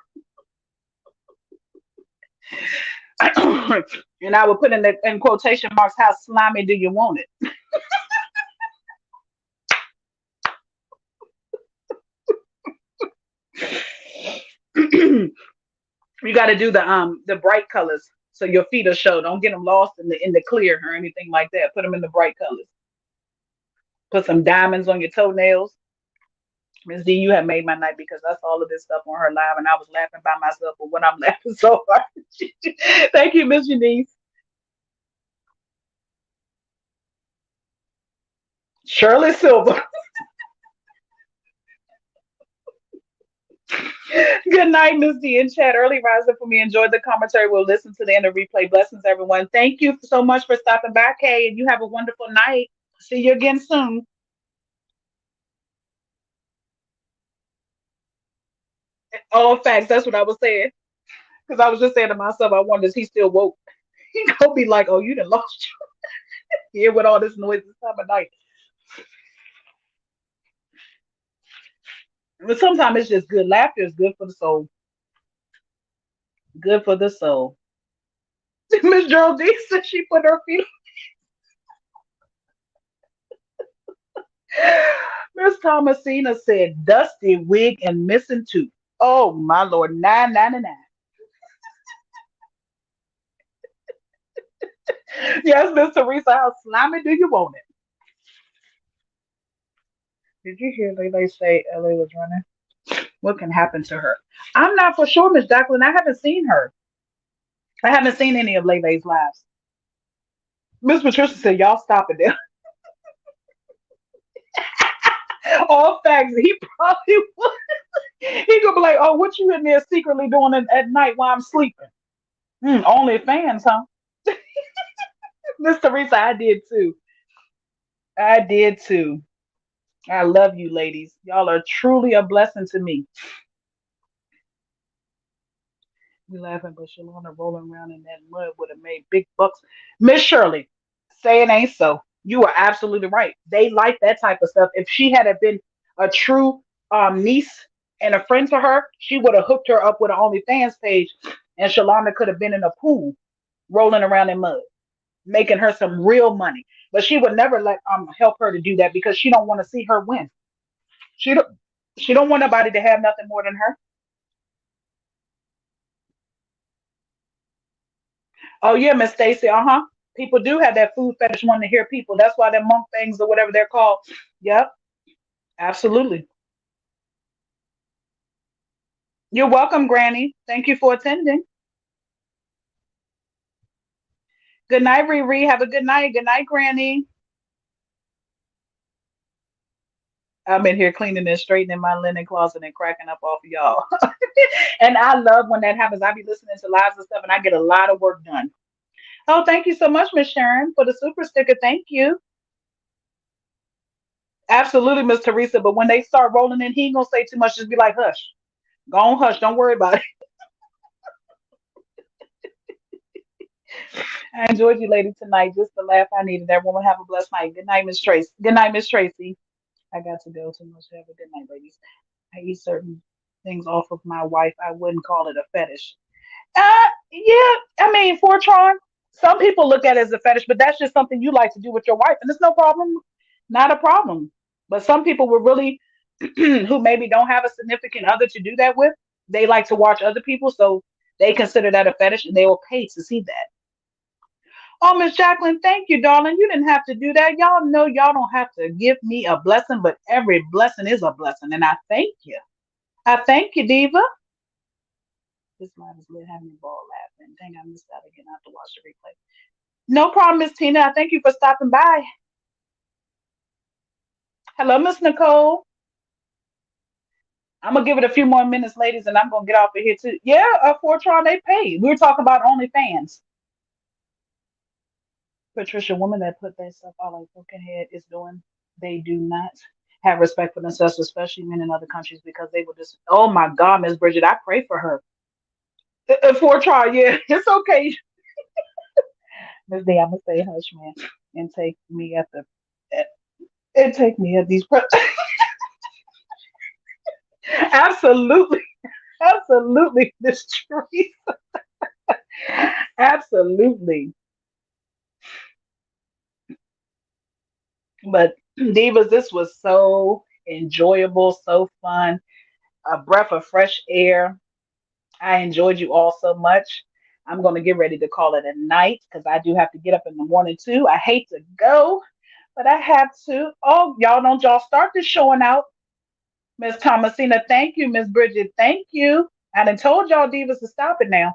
S1: And I would put in quotation marks, how slimy do you want it? You got to do the bright colors so your feet are show. Don't get them lost in the clear or anything like that. Put them in the bright colors. Put some diamonds on your toenails. Miss D, you have made my night because I saw all of this stuff on her live and I was laughing by myself, but when I'm laughing so hard. Thank you, Miss Janice. Shirley Silver. Good night, Miss D in chat. Early riser for me. Enjoyed the commentary. We'll listen to the end of replay. Blessings, everyone. Thank you so much for stopping by, Kay, and you have a wonderful night. See you again soon. All facts. That's what I was saying. Because I was just saying to myself, I wonder is he still woke? He gonna be like, oh, you done lost you here with all this noise this time of night. But sometimes it's just good. Laughter is good for the soul. Good for the soul. Miss Geraldine said she put her feet on. Miss Thomasina said dusty wig and missing tooth. Oh my lord, 9.99. Yes, Miss Teresa, how slimy do you want it? Did you hear Lele say LA was running? What can happen to her? I'm not for sure, Miss Jacqueline. I haven't seen her. I haven't seen any of Lele's lives. Miss Patricia said, y'all stop it there. All facts. He probably would. He gonna be like, oh, what you in there secretly doing at night while I'm sleeping? Only fans, huh? Miss Teresa, I did too. I did too. I love you, ladies. Y'all are truly a blessing to me. We laughing, but Shalona rolling around in that mud would have made big bucks. Miss Shirley, say it ain't so. You are absolutely right. They like that type of stuff. If she had have been a true niece and a friend to her, she would have hooked her up with an OnlyFans page, and Shalonda could have been in a pool rolling around in mud, making her some real money. But she would never let help her to do that because she don't want to see her win. She don't she don't want nobody to have nothing more than her. Oh yeah, Miss Stacy. Uh huh. People do have that food fetish wanting to hear people. That's why them monk things or whatever they're called. Yep, absolutely. You're welcome, Granny. Thank you for attending. Good night, Riri. Have a good night. Good night, Granny. I'm in here cleaning and straightening my linen closet and cracking up off of y'all. And I love when that happens. I be listening to lives and stuff, and I get a lot of work done. Oh, thank you so much, Miss Sharon, for the super sticker. Thank you. Absolutely, Miss Teresa. But when they start rolling in, he ain't gonna say too much. Just be like, hush. Go on, hush. Don't worry about it. I enjoyed you lady tonight. Just the laugh I needed. Everyone have a blessed night. Good night, Miss Tracy. Good night, Miss Tracy. I got to go too much. Have a good night, ladies. I eat certain things off of my wife. I wouldn't call it a fetish. Yeah. I mean, Fortron. Some people look at it as a fetish, but that's just something you like to do with your wife, and it's no problem. Not a problem. But some people will really, who maybe don't have a significant other to do that with, they like to watch other people, so they consider that a fetish, and they will pay to see that. Oh, Miss Jacqueline, thank you, darling. You didn't have to do that. Y'all know y'all don't have to give me a blessing, but every blessing is a blessing, and I thank you. I thank you, Diva. This live is lit having me ball laughing. Dang, I missed out again. I have to watch the replay. No problem, Miss Tina. I thank you for stopping by. Hello, Miss Nicole. I'm gonna give it a few more minutes, ladies, and I'm gonna get off of here too. Yeah, Fortron, they pay. We were talking about OnlyFans. Patricia, woman that put that stuff out like Broken Head is doing, they do not have respect for themselves, especially men in other countries, because they will just, oh my God, Miss Bridget, I pray for her. Fortron, yeah, it's okay. Miss Day, I'm gonna say hush, man, and take me at the, and take me at these. Absolutely, absolutely, this tree. Absolutely. But Divas, this was so enjoyable, so fun, a breath of fresh air. I enjoyed you all so much. I'm going to get ready to call it a night because I do have to get up in the morning too. I hate to go, but I have to. Oh, y'all don't y'all start this showing out. Miss Thomasina, thank you. Miss Bridget, thank you. I done told y'all divas to stop it now,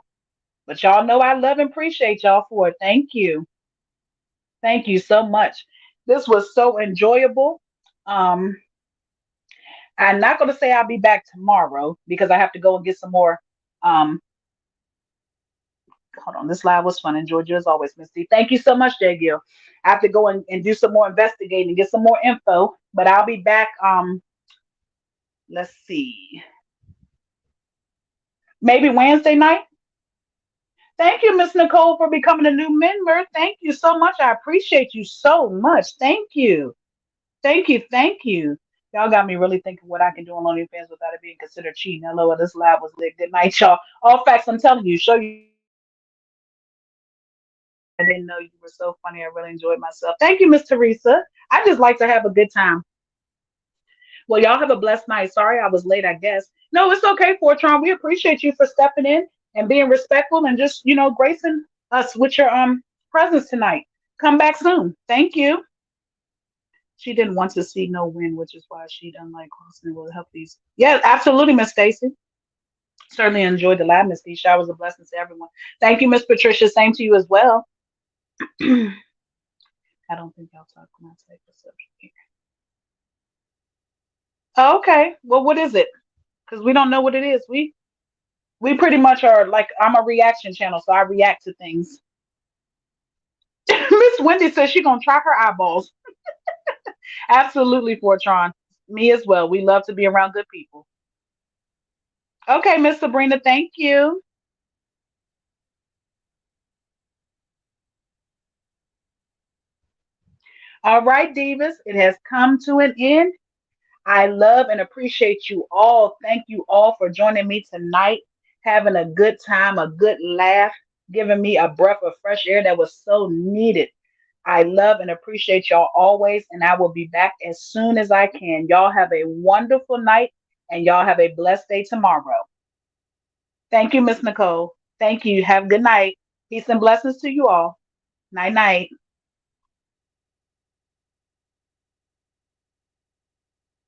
S1: but y'all know I love and appreciate y'all for it. Thank you. Thank you so much. This was so enjoyable. Um, I'm not going to say I'll be back tomorrow because I have to go and get some more. Um, Hold on, this live was fun. Enjoyed you as always, Misty. Thank you so much, J. Gill. I have to go and do some more investigating, get some more info, but I'll be back. Let's see, maybe Wednesday night. Thank you, Miss Nicole, for becoming a new member. Thank you so much. I appreciate you so much. Thank you. Thank you. Thank you. Y'all got me really thinking what I can do on OnlyFans without it being considered cheating. Hello, this live was lit. Good night, y'all. All facts, I'm telling you, show you. I didn't know you were so funny. I really enjoyed myself. Thank you, Miss Teresa. I just like to have a good time. Well, y'all have a blessed night. Sorry I was late, I guess. No, it's okay, Fortron. We appreciate you for stepping in and being respectful and just, gracing us with your presence tonight. Come back soon. Thank you. She didn't want to see no win, which is why she done like crossing will help these. Yeah, absolutely, Miss Stacy. Certainly enjoyed the live, Miss D. Showers of blessings to everyone. Thank you, Miss Patricia. Same to you as well. I don't think I'll talk my type of subject. Oh, okay. Well, what is it? Because we don't know what it is. We pretty much are like I'm a reaction channel, so I react to things. Miss Wendy says she's gonna try her eyeballs. Absolutely, Fortron. Me as well. We love to be around good people. Okay, Miss Sabrina, thank you. All right, Divas, it has come to an end. I love and appreciate you all. Thank you all for joining me tonight, having a good time, a good laugh, giving me a breath of fresh air that was so needed. I love and appreciate y'all always, and I will be back as soon as I can. Y'all have a wonderful night, and y'all have a blessed day tomorrow. Thank you, Miss Nicole. Thank you. Have a good night. Peace and blessings to you all. Night, night.